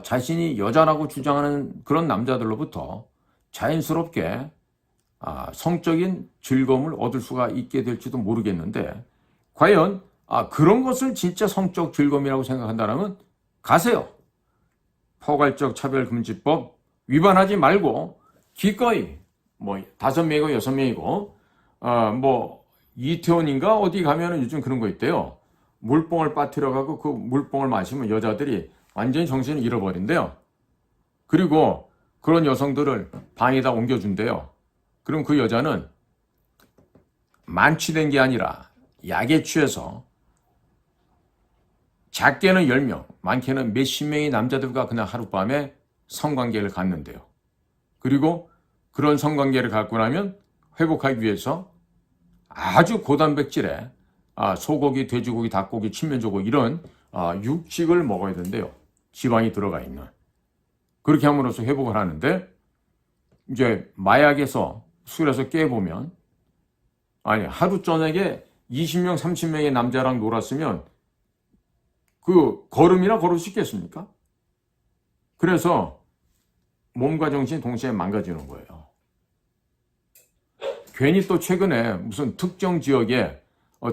자신이 여자라고 주장하는 그런 남자들로부터 자연스럽게 성적인 즐거움을 얻을 수가 있게 될지도 모르겠는데, 과연 그런 것을 진짜 성적 즐거움이라고 생각한다면 가세요. 포괄적 차별금지법 위반하지 말고 기꺼이 5명이고 6명이고 이태원인가 어디 가면은 요즘 그런 거 있대요. 물뽕을 빠뜨려 가고 그 물뽕을 마시면 여자들이 완전히 정신을 잃어버린대요. 그리고 그런 여성들을 방에다 옮겨준대요. 그럼 그 여자는 만취된 게 아니라 약에 취해서 작게는 10명, 많게는 몇십 명의 남자들과 그냥 하룻밤에 성관계를 갖는데요. 그리고 그런 성관계를 갖고 나면 회복하기 위해서 아주 고단백질의 소고기, 돼지고기, 닭고기, 친면조고 이런 육식을 먹어야 된대요. 지방이 들어가 있는. 그렇게 함으로써 회복을 하는데, 이제 마약에서 술에서 깨보면 하루 저녁에 20명, 30명의 남자랑 놀았으면 그 걸음이나 걸을 수 있겠습니까? 그래서 몸과 정신이 동시에 망가지는 거예요. 괜히 또 최근에 무슨 특정 지역에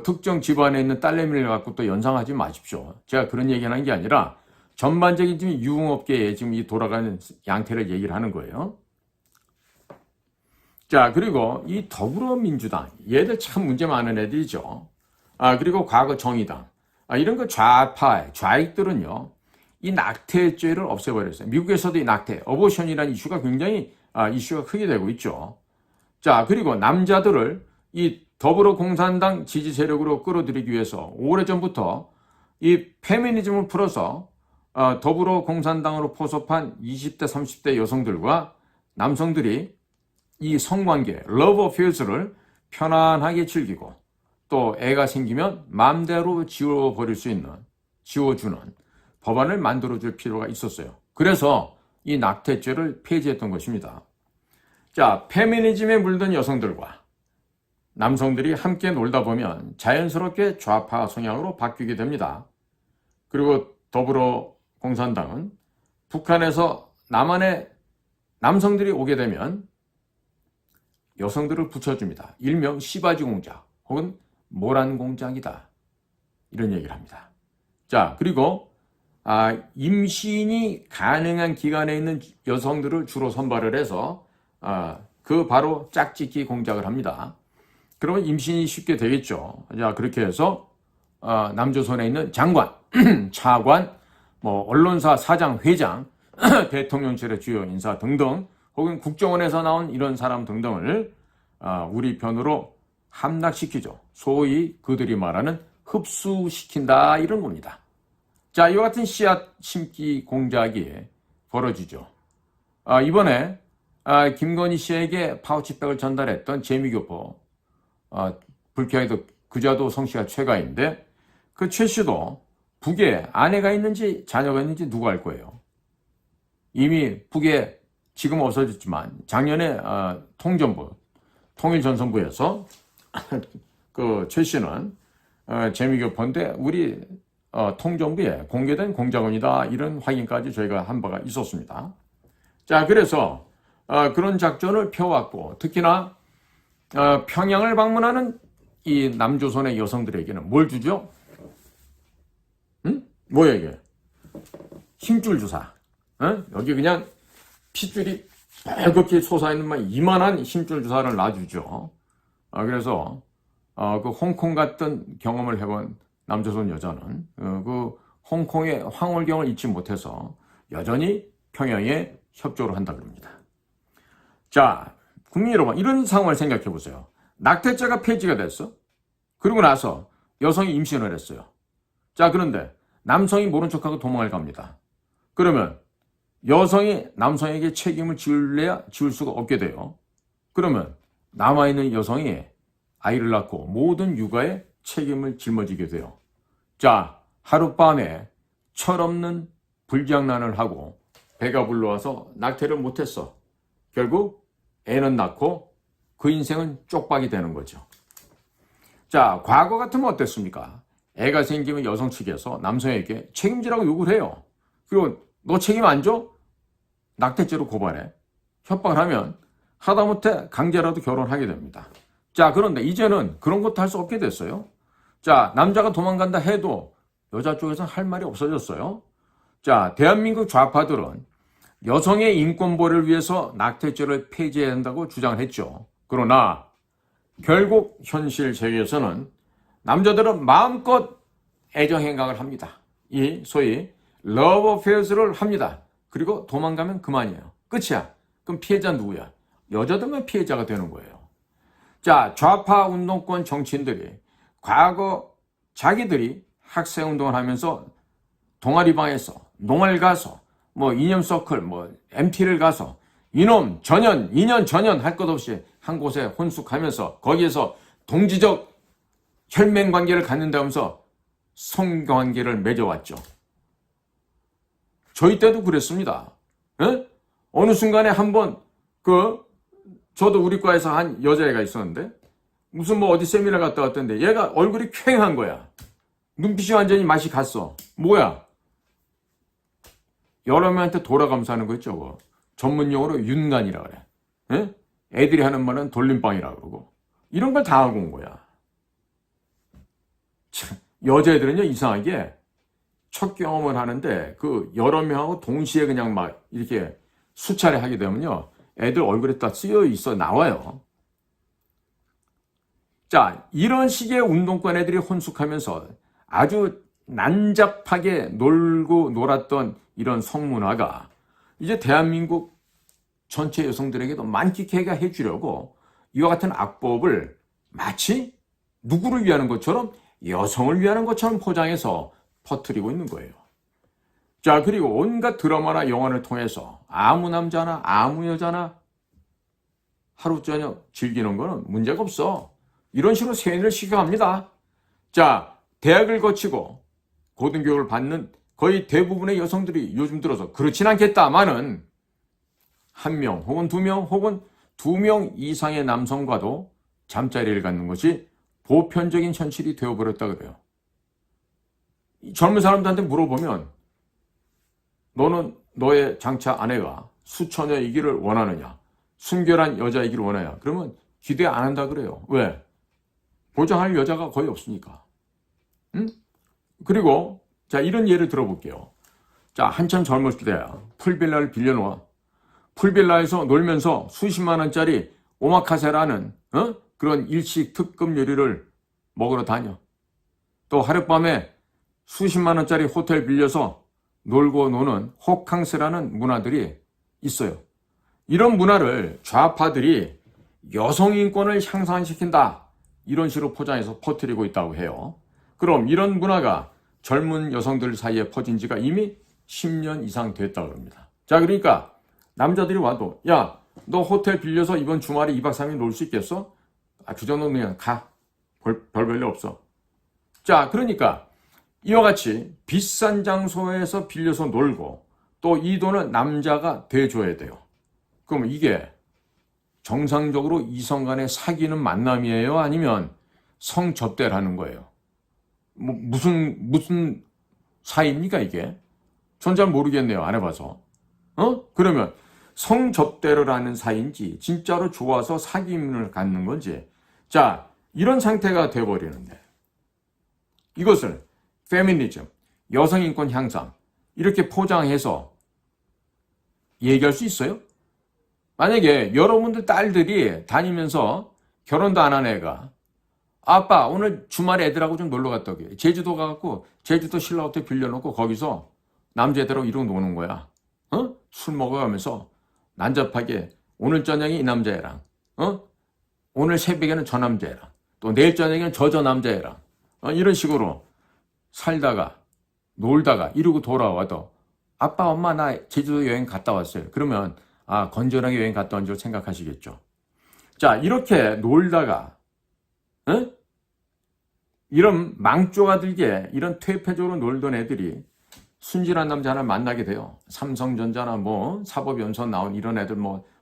특정 집안에 있는 딸내미를 갖고 또 연상하지 마십시오. 제가 그런 얘기를 하는 게 아니라 전반적인 지금 유흥업계에 지금 이 돌아가는 양태를 얘기를 하는 거예요. 자, 그리고 이 더불어민주당, 얘들 참 문제 많은 애들이죠. 그리고 과거 정의당, 이런 거 좌익들은요, 이 낙태죄를 없애버렸어요. 미국에서도 이 낙태, 어보션이라는 이슈가 굉장히 이슈가 크게 되고 있죠. 자, 그리고 남자들을 이 더불어공산당 지지 세력으로 끌어들이기 위해서 오래전부터 이 페미니즘을 풀어서 더불어공산당으로 포섭한 20대, 30대 여성들과 남성들이 이 성관계, 러브 어페어스를 편안하게 즐기고 또 애가 생기면 마음대로 지워주는 법안을 만들어줄 필요가 있었어요. 그래서 이 낙태죄를 폐지했던 것입니다. 자, 페미니즘에 물든 여성들과 남성들이 함께 놀다 보면 자연스럽게 좌파 성향으로 바뀌게 됩니다. 그리고 더불어공산당은 북한에서 남한의 남성들이 오게 되면 여성들을 붙여줍니다. 일명 시바지 공작 혹은 모란 공작이다. 이런 얘기를 합니다. 자, 그리고 임신이 가능한 기간에 있는 여성들을 주로 선발을 해서 그 바로 짝짓기 공작을 합니다. 그러면 임신이 쉽게 되겠죠. 자, 그렇게 해서 남조선에 있는 장관, 차관, 뭐 언론사 사장, 회장, 대통령실의 주요 인사 등등 혹은 국정원에서 나온 이런 사람 등등을 우리 편으로 함락시키죠. 소위 그들이 말하는 흡수시킨다 이런 겁니다. 자, 이와 같은 씨앗 심기 공작이 벌어지죠. 이번에 김건희 씨에게 파우치백을 전달했던 재미교포 불쾌하게도 그자도 성씨가 최가인데 그 최 씨도 북에 아내가 있는지 자녀가 있는지 누가 알 거예요. 이미 북에 지금 없어졌지만 작년에 통일전선부에서 그 최 씨는 재미교포인데 우리 통정부에 공개된 공작원이다 이런 확인까지 저희가 한 바가 있었습니다. 자, 그래서 그런 작전을 펴왔고 특히나 평양을 방문하는 이 남조선의 여성들에게는 뭘 주죠? 뭐야 이게? 힘줄 주사. 여기 그냥 핏줄이 빨갛게 솟아있는 막 이만한 힘줄 주사를 놔주죠. 그래서 그 홍콩 갔던 경험을 해본 남조선 여자는 그 홍콩의 황홀경을 잊지 못해서 여전히 평양에 협조를 한다 그럽니다. 자, 국민 여러분, 이런 상황을 생각해 보세요. 낙태죄가 폐지가 됐어. 그리고 나서 여성이 임신을 했어요. 자, 그런데 남성이 모른 척하고 도망을 갑니다. 그러면 여성이 남성에게 책임을 지울래야 지울 수가 없게 돼요. 그러면 남아있는 여성이 아이를 낳고 모든 육아에 책임을 짊어지게 돼요. 자, 하룻밤에 철없는 불장난을 하고 배가 불러와서 낙태를 못했어. 결국 애는 낳고 그 인생은 쪽박이 되는 거죠. 자, 과거 같으면 어땠습니까? 애가 생기면 여성 측에서 남성에게 책임지라고 요구를 해요. 그리고 너 책임 안 줘? 낙태죄로 고발해. 협박을 하면 하다못해 강제라도 결혼하게 됩니다. 자, 그런데 이제는 그런 것도 할 수 없게 됐어요. 자, 남자가 도망간다 해도 여자 쪽에서는 할 말이 없어졌어요. 자, 대한민국 좌파들은 여성의 인권 보호를 위해서 낙태죄를 폐지해야 한다고 주장을 했죠. 그러나 결국 현실 세계에서는 남자들은 마음껏 애정행각을 합니다. 이 소위 러브 어페어스를 합니다. 그리고 도망가면 그만이에요. 끝이야. 그럼 피해자 누구야? 여자들만 피해자가 되는 거예요. 자, 좌파 운동권 정치인들이 과거 자기들이 학생운동을 하면서 동아리방에서 농을 가서 뭐 이념서클 뭐 MT를 가서 이놈 전연 2년 전연 할 것 없이 한 곳에 혼숙하면서 거기에서 동지적 혈맹관계를 갖는다면서 성관계를 맺어왔죠. 저희 때도 그랬습니다. 에? 어느 순간에 한번 저도 우리 과에서 한 여자애가 있었는데 무슨 뭐 어디 세미나 갔다 왔던데 얘가 얼굴이 퀭한 거야. 눈빛이 완전히 맛이 갔어. 뭐야? 여러 명한테 돌아가면서 하는 거 있죠. 그거. 전문용어로 윤간이라 그래. 에? 애들이 하는 말은 돌림방이라 그러고. 이런 걸 다 하고 온 거야. 참, 여자애들은요 이상하게 첫 경험을 하는데 그 여러 명하고 동시에 그냥 막 이렇게 수차례 하게 되면요 애들 얼굴에 딱 쓰여 있어 나와요. 자, 이런 식의 운동권 애들이 혼숙하면서 아주 난잡하게 놀고 놀았던 이런 성문화가 이제 대한민국 전체 여성들에게도 만끽하게 해주려고 이와 같은 악법을 마치 누구를 위하는 것처럼 여성을 위하는 것처럼 포장해서 퍼뜨리고 있는 거예요. 자, 그리고 온갖 드라마나 영화를 통해서 아무 남자나 아무 여자나 하루 저녁 즐기는 거는 문제가 없어. 이런 식으로 세뇌를 시켜갑니다. 자, 대학을 거치고 고등교육을 받는 거의 대부분의 여성들이 요즘 들어서 그렇진 않겠다마는 한 명 혹은 두 명 혹은 2명 이상의 남성과도 잠자리를 갖는 것이 보편적인 현실이 되어버렸다 그래요. 젊은 사람들한테 물어보면 너는 너의 장차 아내가 수처녀이기를 원하느냐? 순결한 여자이기를 원하냐? 그러면 기대 안 한다 그래요. 왜? 보장할 여자가 거의 없으니까. 응? 그리고 자, 이런 예를 들어볼게요. 자, 한참 젊을 때야. 풀빌라를 빌려놓아. 풀빌라에서 놀면서 수십만 원짜리 오마카세라는 그런 일식 특급 요리를 먹으러 다녀. 또 하룻밤에 수십만 원짜리 호텔 빌려서 놀고 노는 호캉스라는 문화들이 있어요. 이런 문화를 좌파들이 여성인권을 향상시킨다, 이런 식으로 포장해서 퍼뜨리고 있다고 해요. 그럼 이런 문화가 젊은 여성들 사이에 퍼진 지가 이미 10년 이상 됐다고 합니다. 자, 그러니까 남자들이 와도 야, 너 호텔 빌려서 이번 주말에 2박 3일 놀 수 있겠어? 그 정도는 그냥 가. 별별 일 없어. 자, 그러니까 이와 같이 비싼 장소에서 빌려서 놀고 또 이 돈은 남자가 대줘야 돼요. 그럼 이게 정상적으로 이성 간의 사귀는 만남이에요? 아니면 성접대라는 거예요? 무슨 사이입니까, 이게? 전 잘 모르겠네요. 안 해봐서. 그러면 성접대를 하는 사이인지 진짜로 좋아서 사귐을 갖는 건지. 자, 이런 상태가 돼버리는데 이것을 페미니즘, 여성인권 향상 이렇게 포장해서 얘기할 수 있어요? 만약에 여러분들 딸들이 다니면서 결혼도 안 한 애가 아빠 오늘 주말에 애들하고 좀 놀러 갔다 오게. 제주도 가갖고 제주도 신라 호텔 빌려놓고 거기서 남자애들하고 이러고 노는 거야. 술 먹어가면서 난잡하게 오늘 저녁에 이 남자애랑 오늘 새벽에는 저 남자애랑 또 내일 저녁에는 저 남자애랑 이런 식으로 살다가 놀다가 이러고 돌아와도 아빠 엄마 나 제주도 여행 갔다 왔어요. 그러면 건전하게 여행 갔다 온 줄 생각하시겠죠. 자, 이렇게 놀다가 이런 망조가 들게 이런 퇴폐적으로 놀던 애들이 순진한 남자 하나 만나게 돼요. 삼성전자나 사법연수원 나온 이런 애들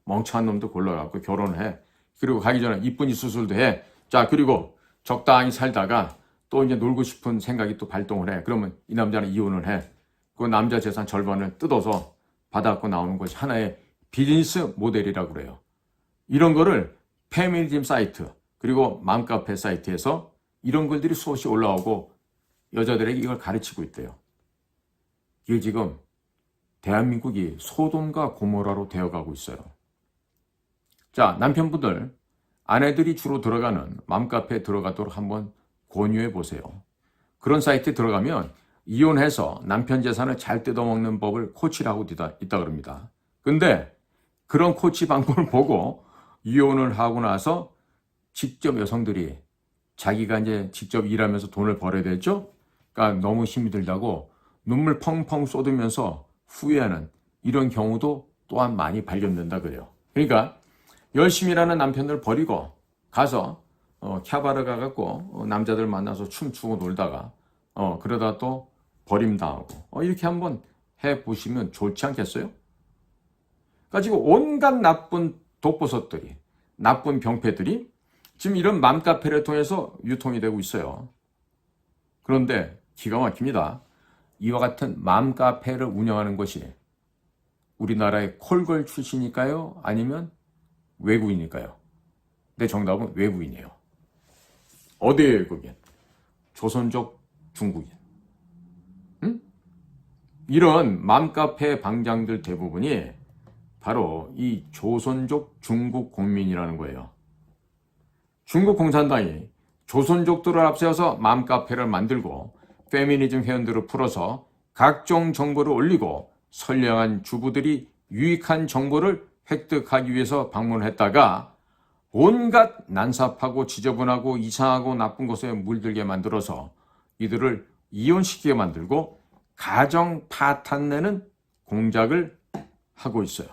멍청한 놈도 골라갖고 결혼해. 그리고 가기 전에 이쁜이 수술도 해. 자, 그리고 적당히 살다가 또 이제 놀고 싶은 생각이 또 발동을 해. 그러면 이 남자는 이혼을 해. 그 남자 재산 절반을 뜯어서 받아갖고 나오는 것이 하나의 비즈니스 모델이라고 그래요. 이런 거를 페미니즘 사이트 그리고 맘카페 사이트에서 이런 글들이 수없이 올라오고 여자들에게 이걸 가르치고 있대요. 이게 지금 대한민국이 소돔과 고모라로 되어가고 있어요. 자, 남편분들, 아내들이 주로 들어가는 맘카페에 들어가도록 한번 권유해 보세요. 그런 사이트에 들어가면 이혼해서 남편 재산을 잘 뜯어먹는 법을 코치를 하고 있다 그럽니다. 근데 그런 코치 방법을 보고 이혼을 하고 나서 직접 여성들이 자기가 이제 직접 일하면서 돈을 벌어야 되죠? 그러니까 너무 힘이 들다고 눈물 펑펑 쏟으면서 후회하는 이런 경우도 또한 많이 발견된다 그래요. 그러니까 열심히 일하는 남편들 버리고 가서 캬바르 가갖고 남자들 만나서 춤추고 놀다가 그러다 또 버림당하고 이렇게 한번 해보시면 좋지 않겠어요? 그러니까 지금 온갖 나쁜 독보섯들이 나쁜 병폐들이 지금 이런 맘카페를 통해서 유통이 되고 있어요. 그런데 기가 막힙니다. 이와 같은 맘카페를 운영하는 것이 우리나라의 콜걸 출신일까요? 아니면 외국인일까요? 내 정답은 외국인이에요. 어디에 외국인? 조선족 중국인. 이런 맘카페 방장들 대부분이 바로 이 조선족 중국 공민이라는 거예요. 중국 공산당이 조선족들을 앞세워서 맘카페를 만들고 페미니즘 회원들을 풀어서 각종 정보를 올리고 선량한 주부들이 유익한 정보를 획득하기 위해서 방문했다가 온갖 난삽하고 지저분하고 이상하고 나쁜 곳에 물들게 만들어서 이들을 이혼시키게 만들고 가정 파탄내는 공작을 하고 있어요.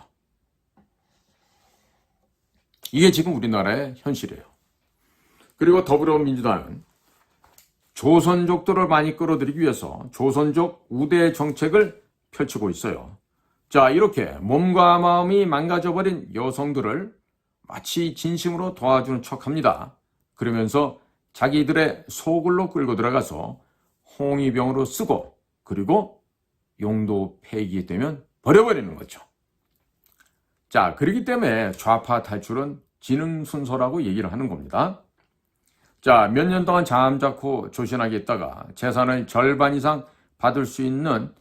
이게 지금 우리나라의 현실이에요. 그리고 더불어민주당은 조선족들을 많이 끌어들이기 위해서 조선족 우대 정책을 펼치고 있어요. 자, 이렇게 몸과 마음이 망가져버린 여성들을 마치 진심으로 도와주는 척합니다. 그러면서 자기들의 소굴로 끌고 들어가서 홍위병으로 쓰고 그리고 용도 폐기되면 버려버리는 거죠. 자, 그렇기 때문에 좌파 탈출은 지능 순서라고 얘기를 하는 겁니다. 자, 몇 년 동안 잠자코 조신하게 있다가 재산의 절반 이상 받을 수 있는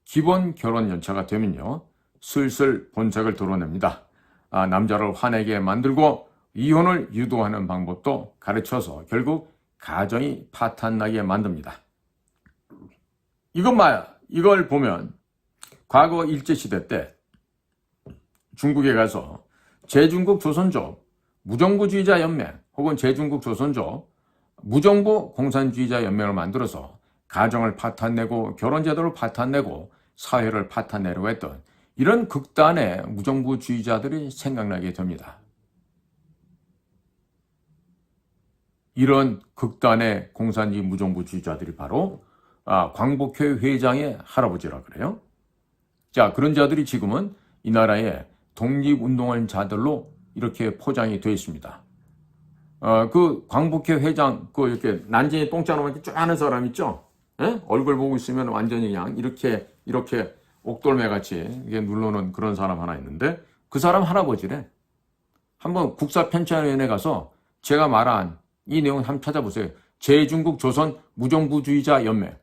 기본 결혼 연차가 되면요, 슬슬 본색을 드러냅니다. 남자를 화내게 만들고 이혼을 유도하는 방법도 가르쳐서 결국 가정이 파탄나게 만듭니다. 이걸 보면 과거 일제시대 때 중국에 가서 제중국 조선족 무정부주의자 연맹 혹은 제중국 조선족 무정부 공산주의자 연맹을 만들어서 가정을 파탄내고 결혼제도를 파탄내고 사회를 파탄내려고 했던 이런 극단의 무정부주의자들이 생각나게 됩니다. 이런 극단의 공산주의 무정부주의자들이 바로 광복회 회장의 할아버지라 그래요. 자, 그런 자들이 지금은 이 나라의 독립운동한 자들로 이렇게 포장이 되어 있습니다. 그 광복회 회장, 이렇게 난쟁이 똥자로 이렇게 쫙 하는 사람 있죠? 예? 얼굴 보고 있으면 완전히 그냥 이렇게 옥돌매 같이 이게 눌러놓은 그런 사람 하나 있는데 그 사람 할아버지래. 한번 국사편찬위원회 가서 제가 말한 이 내용 한번 찾아보세요. 제중국 조선 무정부주의자 연맹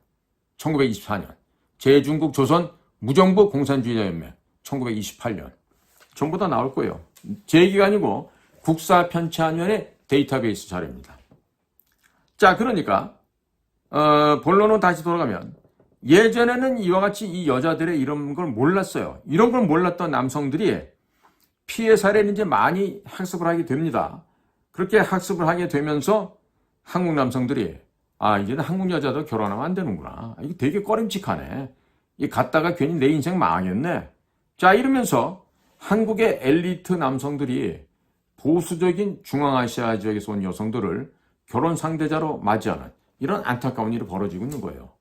1924년, 제중국 조선 무정부 공산주의자 연맹 1928년. 전부 다 나올 거예요. 제 얘기가 아니고 국사편찬위원회 데이터베이스 자료입니다. 자, 그러니까 본론으로 다시 돌아가면 예전에는 이와 같이 이 여자들의 이런 걸 몰랐어요. 이런 걸 몰랐던 남성들이 피해 사례를 이제 많이 학습을 하게 됩니다. 그렇게 학습을 하게 되면서 한국 남성들이 이제는 한국 여자도 결혼하면 안 되는구나. 이게 되게 꺼림칙하네. 이 갔다가 괜히 내 인생 망하겠네. 자, 이러면서 한국의 엘리트 남성들이 보수적인 중앙아시아 지역에서 온 여성들을 결혼 상대자로 맞이하는 이런 안타까운 일이 벌어지고 있는 거예요.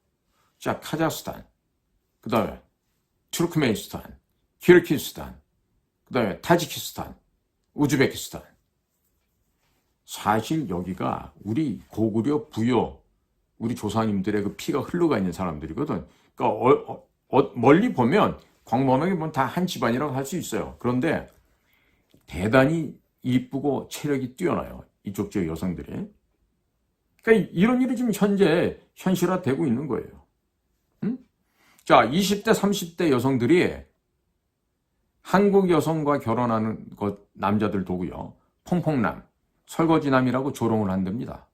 자, 카자흐스탄, 그 다음에 투르크메니스탄, 키르기스탄, 그 다음에 타지키스탄, 우즈베키스탄. 사실 여기가 우리 고구려 부여, 우리 조상님들의 그 피가 흘러가 있는 사람들이거든. 그러니까 멀리 보면 광범하게 보면 다 한 집안이라고 할 수 있어요. 그런데 대단히 이쁘고 체력이 뛰어나요. 이쪽 지역 여성들이. 그러니까 이런 일이 지금 현재 현실화되고 있는 거예요. 응? 자, 20대, 30대 여성들이 한국 여성과 결혼하는 남자들도고요. 퐁퐁남, 설거지남이라고 조롱을 한답니다.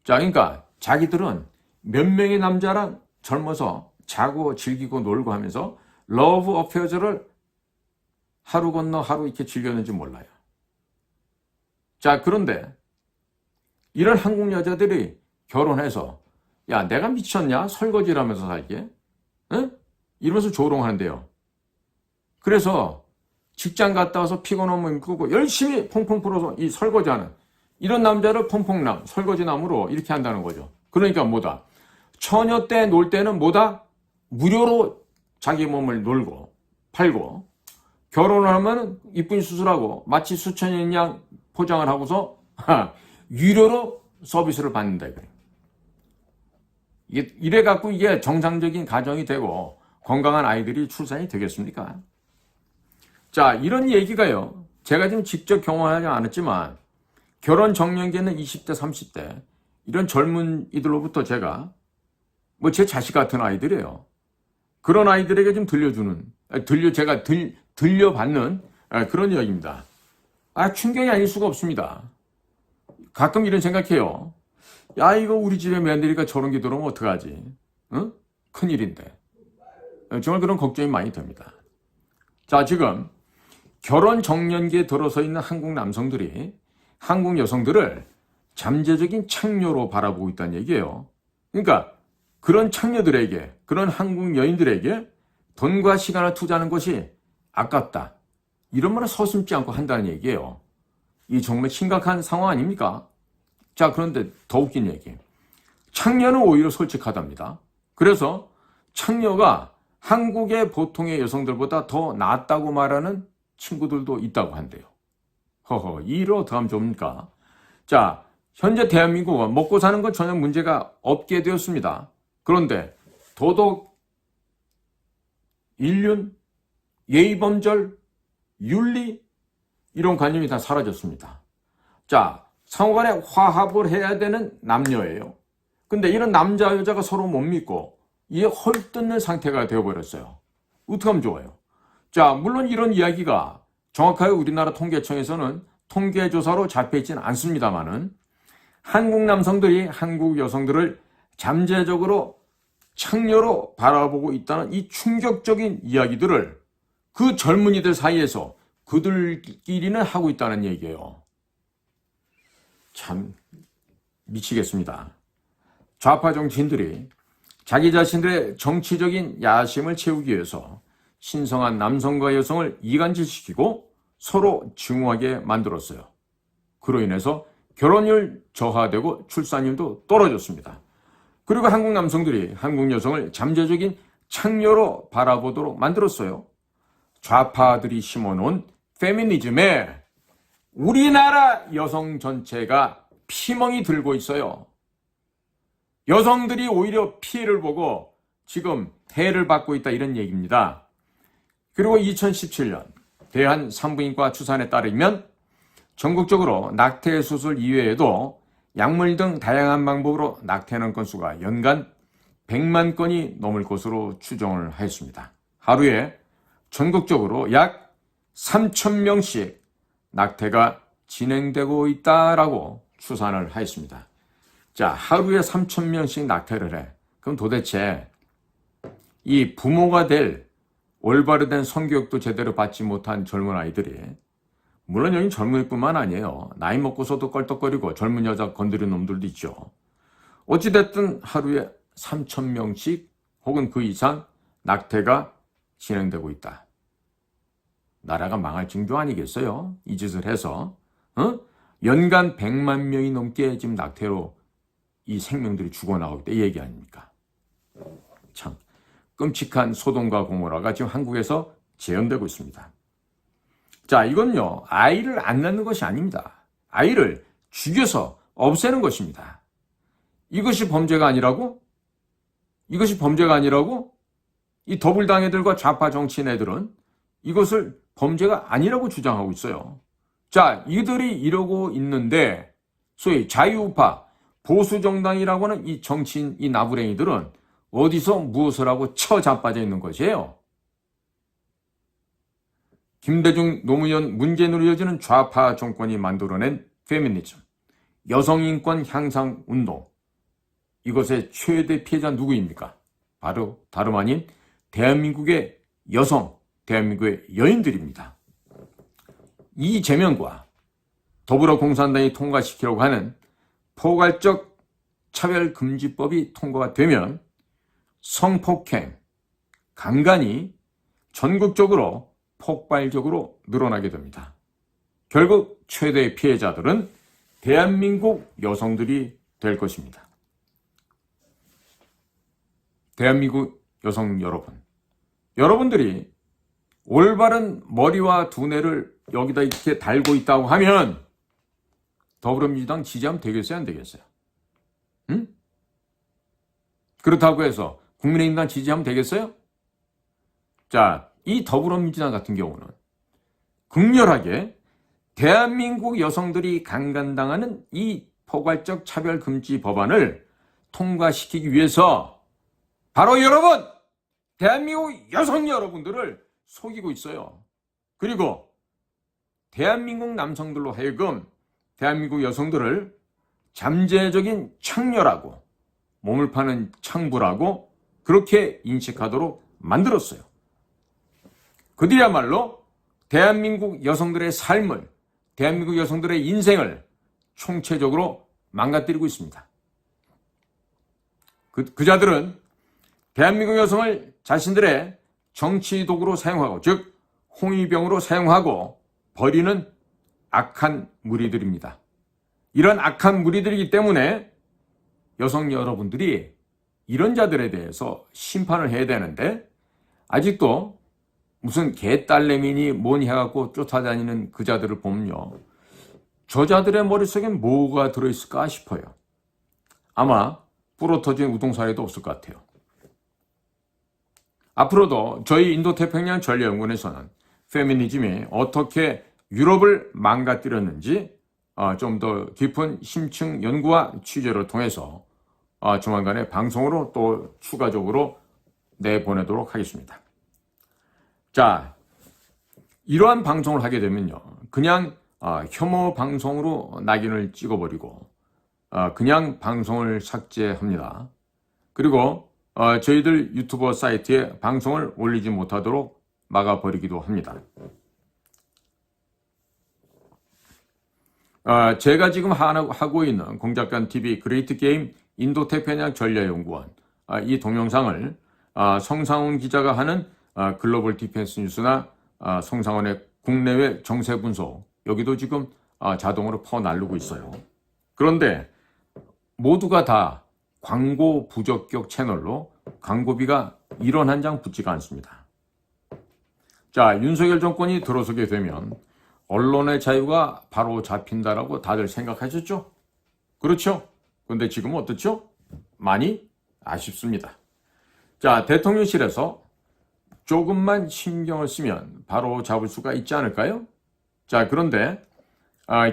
자, 그러니까 자기들은 몇 명의 남자랑 젊어서 자고 즐기고 놀고 하면서 러브 어페어즈를 하루 건너 하루 이렇게 즐겼는지 몰라요. 자, 그런데 이런 한국 여자들이 결혼해서 야, 내가 미쳤냐? 설거지를 하면서 살게? 응? 이러면서 조롱하는데요. 그래서 직장 갔다 와서 피곤하면 끄고 열심히 퐁퐁 풀어서 이 설거지하는 이런 남자를 퐁퐁남, 설거지남으로 이렇게 한다는 거죠. 그러니까 뭐다? 처녀 때 놀 때는 뭐다? 무료로 자기 몸을 놀고 팔고 결혼을 하면 이쁜 수술하고 마치 수천인 양 포장을 하고서 유료로 서비스를 받는다 이거예요. 이래 갖고 이게 정상적인 가정이 되고 건강한 아이들이 출산이 되겠습니까? 자, 이런 얘기가요. 제가 지금 직접 경험하지 않았지만 결혼 정년기에는 20대, 30대 이런 젊은이들로부터 제가 제 자식 같은 아이들이에요. 그런 아이들에게 좀 들려받는 그런 이야기입니다. 충격이 아닐 수가 없습니다. 가끔 이런 생각해요. 야, 이거 우리 집에 며느리가 저런 게 들어오면 어떡하지? 응? 큰일인데. 정말 그런 걱정이 많이 됩니다. 자, 지금 결혼 정년기에 들어서 있는 한국 남성들이 한국 여성들을 잠재적인 창녀로 바라보고 있다는 얘기예요. 그러니까 그런 창녀들에게, 그런 한국 여인들에게 돈과 시간을 투자하는 것이 아깝다. 이런 말을 서슴지 않고 한다는 얘기예요. 이 정말 심각한 상황 아닙니까? 자, 그런데 더 웃긴 얘기. 창녀는 오히려 솔직하답니다. 그래서 창녀가 한국의 보통의 여성들보다 더 낫다고 말하는 친구들도 있다고 한대요. 허허, 이 일을 어떻게 하면 좋습니까? 자, 현재 대한민국은 먹고 사는 건 전혀 문제가 없게 되었습니다. 그런데 도덕, 인륜, 예의범절, 윤리 이런 관념이 다 사라졌습니다. 자, 상호간에 화합을 해야 되는 남녀예요. 근데 이런 남자 여자가 서로 못 믿고 이게 헐뜯는 상태가 되어버렸어요. 어떻게 하면 좋아요? 자, 물론 이런 이야기가 정확하게 우리나라 통계청에서는 통계조사로 잡혀있지는 않습니다만은 한국 남성들이 한국 여성들을 잠재적으로 창녀로 바라보고 있다는 이 충격적인 이야기들을 그 젊은이들 사이에서 그들끼리는 하고 있다는 얘기예요. 참 미치겠습니다. 좌파 정치인들이 자기 자신들의 정치적인 야심을 채우기 위해서 신성한 남성과 여성을 이간질시키고 서로 증오하게 만들었어요. 그로 인해서 결혼율 저하되고 출산율도 떨어졌습니다. 그리고 한국 남성들이 한국 여성을 잠재적인 창녀로 바라보도록 만들었어요. 좌파들이 심어놓은 페미니즘에 우리나라 여성 전체가 피멍이 들고 있어요. 여성들이 오히려 피해를 보고 지금 해를 받고 있다 이런 얘기입니다. 그리고 2017년 대한산부인과 추산에 따르면 전국적으로 낙태 수술 이외에도 약물 등 다양한 방법으로 낙태하는 건수가 연간 100만 건이 넘을 것으로 추정을 하였습니다. 하루에 전국적으로 약 3,000명씩 낙태가 진행되고 있다라고 추산을 하였습니다. 자, 하루에 3,000명씩 낙태를 해. 그럼 도대체 이 부모가 될 올바르된 성교육도 제대로 받지 못한 젊은 아이들이, 물론 여기 젊은이뿐만 아니에요. 나이 먹고서도 껄떡거리고 젊은 여자 건드리는 놈들도 있죠. 어찌됐든 하루에 3,000명씩 혹은 그 이상 낙태가 진행되고 있다. 나라가 망할 징조 아니겠어요? 이 짓을 해서. 연간 100만 명이 넘게 지금 낙태로 이 생명들이 죽어나가고 있다. 이 얘기 아닙니까? 참 끔찍한 소돔과 고모라가 지금 한국에서 재현되고 있습니다. 자, 이건요, 아이를 안 낳는 것이 아닙니다. 아이를 죽여서 없애는 것입니다. 이것이 범죄가 아니라고? 이것이 범죄가 아니라고? 이 더불당 애들과 좌파 정치인 애들은 이것을 범죄가 아니라고 주장하고 있어요. 자, 이들이 이러고 있는데 소위 자유우파, 보수정당이라고 하는 이 정치인, 이 나부랭이들은 어디서 무엇을 하고 처자빠져 있는 것이에요? 김대중, 노무현, 문재인으로 이어지는 좌파 정권이 만들어낸 페미니즘, 여성인권 향상 운동, 이것의 최대 피해자 누구입니까? 바로 다름 아닌 대한민국의 여성, 대한민국의 여인들입니다. 이재명과 더불어공산당이 통과시키려고 하는 포괄적 차별금지법이 통과가 되면 성폭행, 강간이 전국적으로 폭발적으로 늘어나게 됩니다. 결국 최대의 피해자들은 대한민국 여성들이 될 것입니다. 대한민국 여성 여러분, 여러분들이 올바른 머리와 두뇌를 여기다 이렇게 달고 있다고 하면 더불어민주당 지지하면 되겠어요, 안 되겠어요? 응? 그렇다고 해서 국민의힘당 지지하면 되겠어요? 자, 이 더불어민주당 같은 경우는 극렬하게 대한민국 여성들이 강간당하는 이 포괄적 차별금지 법안을 통과시키기 위해서 바로 여러분, 대한민국 여성 여러분들을 속이고 있어요. 그리고 대한민국 남성들로 하여금 대한민국 여성들을 잠재적인 창녀라고, 몸을 파는 창부라고 그렇게 인식하도록 만들었어요. 그들이야말로 대한민국 여성들의 삶을, 대한민국 여성들의 인생을 총체적으로 망가뜨리고 있습니다. 그자들은 대한민국 여성을 자신들의 정치 도구로 사용하고, 즉 홍위병으로 사용하고 버리는 악한 무리들입니다. 이런 악한 무리들이기 때문에 여성 여러분들이 이런 자들에 대해서 심판을 해야 되는데, 아직도 무슨 개딸내미니 뭐니 해갖고 쫓아다니는 그 자들을 보면요, 저 자들의 머릿속엔 뭐가 들어있을까 싶어요. 아마 부러터진 우동사리도 없을 것 같아요. 앞으로도 저희 인도태평양 전략연구원에서는 페미니즘이 어떻게 유럽을 망가뜨렸는지 좀 더 깊은 심층 연구와 취재를 통해서 조만간에 방송으로 또 추가적으로 내보내도록 하겠습니다. 자, 이러한 방송을 하게 되면요. 그냥 혐오 방송으로 낙인을 찍어버리고 그냥 방송을 삭제합니다. 그리고 저희들 유튜버 사이트에 방송을 올리지 못하도록 막아버리기도 합니다. 제가 지금 하고 있는 공작관 TV 그레이트 게임 인도태평양 전략연구원 이 동영상을 성상훈 기자가 하는 글로벌 디펜스 뉴스나 성상훈의 국내외 정세 분석 여기도 지금 자동으로 퍼날르고 있어요. 그런데 모두가 다 광고 부적격 채널로 광고비가 1원 한 장 붙지가 않습니다. 자, 윤석열 정권이 들어서게 되면 언론의 자유가 바로 잡힌다라고 다들 생각하셨죠? 그렇죠? 근데 지금 어떻죠? 많이 아쉽습니다. 자, 대통령실에서 조금만 신경을 쓰면 바로 잡을 수가 있지 않을까요? 자, 그런데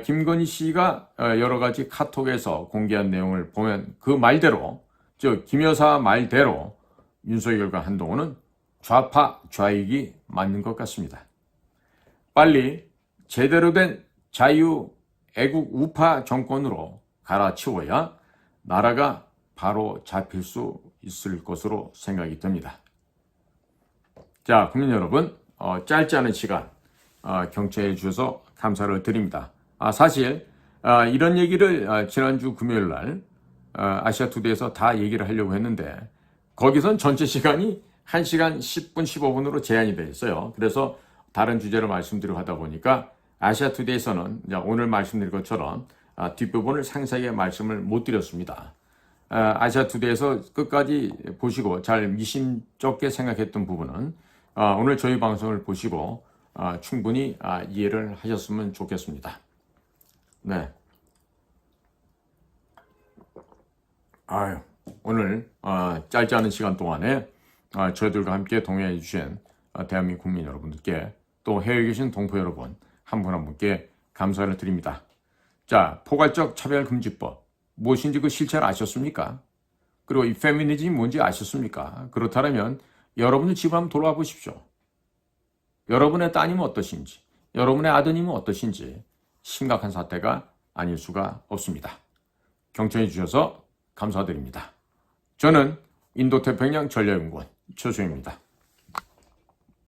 김건희 씨가 여러 가지 카톡에서 공개한 내용을 보면 그 말대로, 즉 김 여사 말대로 윤석열과 한동훈은 좌파 좌익이 맞는 것 같습니다. 빨리 제대로 된 자유 애국 우파 정권으로 갈아치워야 나라가 바로 잡힐 수 있을 것으로 생각이 듭니다. 자, 국민 여러분, 짧지 않은 시간 경청해 주셔서 감사를 드립니다. 사실 이런 얘기를 지난주 금요일 날 아시아투데이에서 다 얘기를 하려고 했는데 거기선 전체 시간이 1시간 10분, 15분으로 제한이 되어 있어요. 그래서 다른 주제로 말씀드리고 하다 보니까 아시아투데이에서는 오늘 말씀드린 것처럼 뒷부분을 상세하게 말씀을 못 드렸습니다. 아시아투데이에서 끝까지 보시고 잘 미심쩍게 생각했던 부분은 오늘 저희 방송을 보시고 충분히 이해를 하셨으면 좋겠습니다. 네. 오늘 짧지 않은 시간 동안에 저희들과 함께 동행해 주신 대한민국 국민 여러분들께 또 해외에 계신 동포 여러분 한 분 한 분께 감사를 드립니다. 자, 포괄적 차별금지법 무엇인지 그 실체를 아셨습니까? 그리고 이 페미니즘이 뭔지 아셨습니까? 그렇다면 여러분들 집을 한번 돌아와 보십시오. 여러분의 따님은 어떠신지, 여러분의 아드님은 어떠신지 심각한 사태가 아닐 수가 없습니다. 경청해 주셔서 감사드립니다. 저는 인도태평양 전략연구원 최수영입니다.